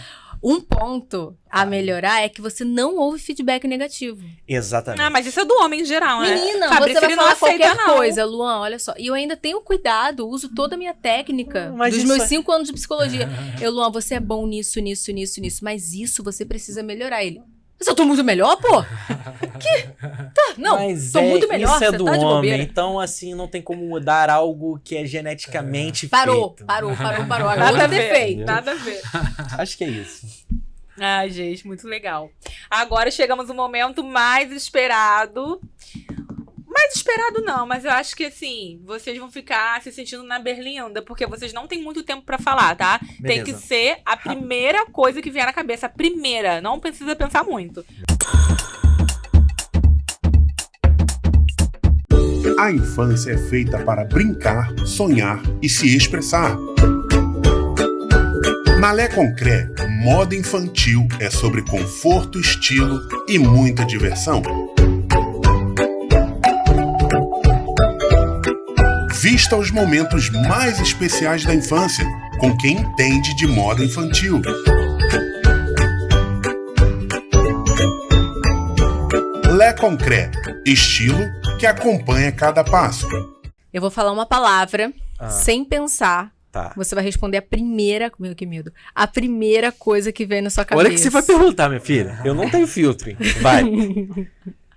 A: Um ponto a melhorar é que você não ouve feedback negativo.
C: Exatamente.
B: Ah, mas isso é do homem em geral, né?
A: Menina,
B: Fabrício,
A: você vai
B: ele não
A: falar
B: aceita,
A: qualquer
B: não.
A: coisa, Luan, olha só. E eu ainda tenho cuidado, uso toda a minha técnica
C: Mas
A: dos
C: isso
A: meus
C: é-
A: 5 anos de psicologia. Luan, você é bom nisso, mas isso você precisa melhorar. Ele, mas eu tô muito melhor, pô? Não,
C: Mas
A: tô muito melhor,
C: isso é
A: você
C: do
A: tá de
C: homem,
A: bobeira.
C: então assim, não tem como mudar algo que é geneticamente
A: Parou.
C: feito.
A: Agora
B: Nada
A: outro
B: a ver,
A: defeito.
B: nada a ver.
C: Acho que é isso.
B: Ai, gente, muito legal. Agora chegamos no momento mais esperado. Mais esperado não, mas eu acho que assim, vocês vão ficar se sentindo na berlinda, porque vocês não têm muito tempo pra falar, tá? Tem que
C: Beleza.
B: ser a primeira coisa que vier na cabeça, a primeira, não precisa pensar muito.
F: A infância é feita para brincar, sonhar e se expressar. Na Lé Concré, moda infantil é sobre conforto, estilo e muita diversão. Vista os momentos mais especiais da infância, com quem entende de moda infantil. Lé Concré, estilo que acompanha cada passo.
A: Eu vou falar uma palavra,
C: Ah.
A: sem pensar.
C: Tá.
A: Você vai responder a primeira... Meu, que medo. A primeira coisa que vem na sua cabeça.
C: Olha que você vai perguntar, minha filha. Eu não tenho filtro, hein? Vai.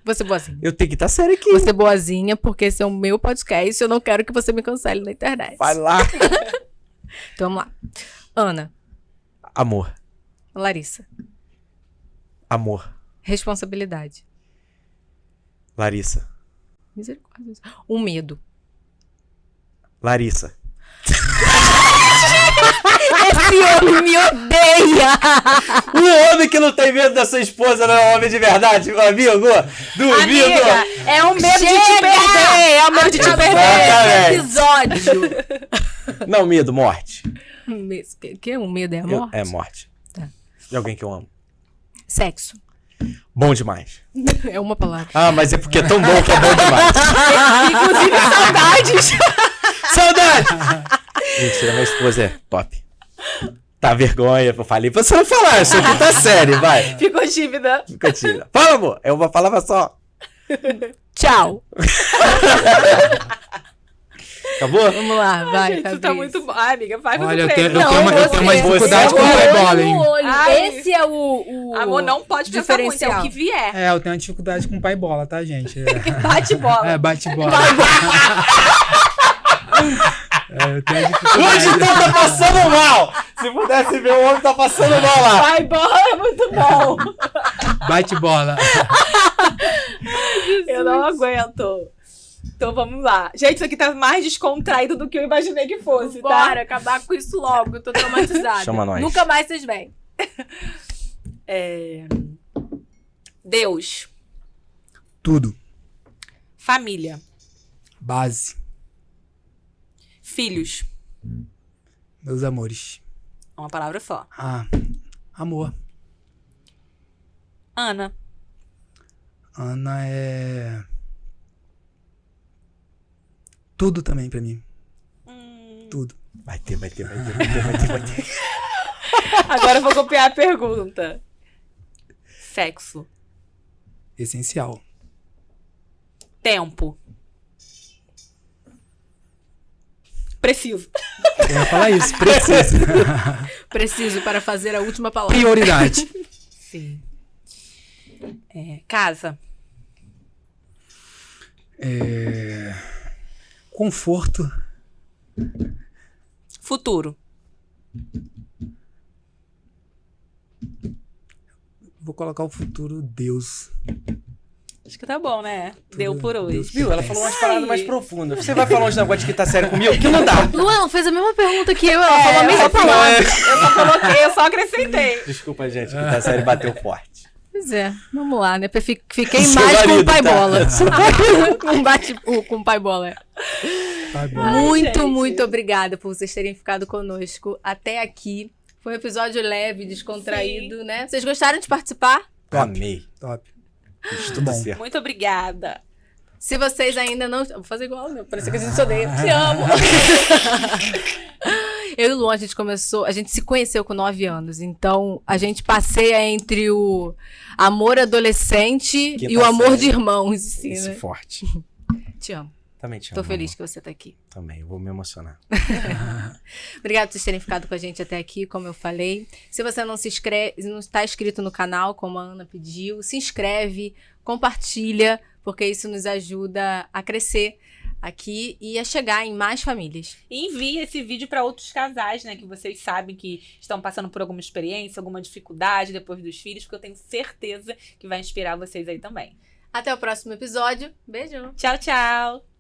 A: Você é boazinha.
C: Eu tenho que estar sério aqui.
A: Você é boazinha, porque esse é o meu podcast e eu não quero que você me cancele na internet.
C: Vai lá.
A: Então vamos lá. Ana,
C: Amor.
A: Larissa.
C: Amor.
A: Responsabilidade.
C: Larissa.
A: Misericórdia. Um medo.
C: Larissa.
A: Esse homem me odeia!
C: O homem que não tem medo da sua esposa não é um homem de verdade, meu amigo. Duvido.
B: Amiga, é um medo de te
A: Chega!
B: perder, é um medo de te
A: Acabou
B: perder.
A: esse episódio.
C: Não, medo, morte.
A: Que um medo é a morte?
C: É morte.
A: Tá.
C: De alguém que eu amo.
A: Sexo.
C: Bom demais.
A: É uma palavra.
C: Ah, mas é porque é tão bom que é bom demais.
B: Inclusive, saudades.
C: Saudade! Mentira, minha esposa é top. Tá vergonha, eu falei. Você não falar, isso aqui tá sério, vai.
B: Ficou tímida.
C: Fica tira. Fala, amor. É uma palavra só.
A: Tchau.
C: Acabou?
A: Vamos lá, vai,
B: Gente, isso tá
A: Fabrício.
B: muito bom. Ai, amiga, vai
D: Olha, eu
B: muito
D: tenho,
B: bem.
D: eu tenho uma, eu tenho uma dificuldade
C: você-
D: com o
C: Olho
D: pai bola, hein?
A: No olho.
B: Ai.
A: Esse é o
B: Amor, não pode pensar muito, é
A: diferencial.
B: o que vier.
D: É, eu tenho uma dificuldade com o pai bola, tá, gente?
B: Bate bola.
D: É, bate bola. eu tenho
C: O
D: dificuldade.
C: editor tá passando mal! Se pudesse ver, o homem tá passando mal lá.
B: Vai, bola é muito bom.
D: Bate bola.
B: Eu não aguento. Então vamos lá. Gente, isso aqui tá mais descontraído do que eu imaginei que fosse, tá?
A: Bora acabar com isso logo, eu tô traumatizada.
C: Chama nós.
A: Nunca mais vocês vêm.
B: Deus.
D: Tudo.
B: Família.
D: Base.
B: Filhos.
D: Meus amores.
B: Uma palavra só.
D: Amor.
B: Ana.
D: Ana é... tudo também pra mim. Tudo.
C: Vai ter.
B: Agora eu vou copiar a pergunta. Sexo.
D: Essencial.
B: Tempo. Preciso.
D: Eu ia falar isso. Preciso.
A: Preciso para fazer a última palavra.
D: Prioridade.
B: Sim. Casa.
D: Conforto.
B: Futuro.
D: Vou colocar o futuro Deus.
B: Acho que tá bom, né? Deu por hoje.
D: Deus.
C: Viu? Ela falou umas paradas mais profundas. Você vai falar uns negócios de quinta série comigo? Que não dá.
A: Luan fez a mesma pergunta que eu, ela falou a mesma palavra.
B: Eu só coloquei, eu só acrescentei.
C: Desculpa, gente. Quinta série bateu forte.
A: Pois é, vamos lá, né? Fiquei
C: Seu
A: mais com
C: marido,
A: o pai
C: tá?
A: bola. Não bate com o pai bola.
D: Tá bom.
A: Muito,
B: gente.
A: muito obrigada por vocês terem ficado conosco até aqui. Foi um episódio leve, descontraído, né? Vocês gostaram de participar?
C: Amei.
D: Top.
C: Fiz
D: Muito
C: tudo
D: bom.
C: certo.
B: Muito obrigada.
A: Se vocês ainda não... Vou fazer igual, né? Parece que a gente se odeia. Te amo! Eu e o Luan, a gente se conheceu com 9 anos. Então, a gente passeia entre o amor adolescente
C: Quinta
A: e o amor
C: série.
A: de irmãos. Assim,
C: Isso,
A: né?
C: forte.
A: Te amo.
C: Também te amo.
A: Tô feliz
C: amor.
A: que você tá aqui.
C: Também, vou me emocionar.
A: Obrigada por vocês terem ficado com a gente até aqui, como eu falei. Se você não se inscreve, não está inscrito no canal, como a Ana pediu, se inscreve, compartilha, porque isso nos ajuda a crescer aqui e a chegar em mais famílias.
B: E envie esse vídeo para outros casais, né? Que vocês sabem que estão passando por alguma experiência, alguma dificuldade depois dos filhos, porque eu tenho certeza que vai inspirar vocês aí também.
A: Até o próximo episódio. Beijo!
B: Tchau, tchau!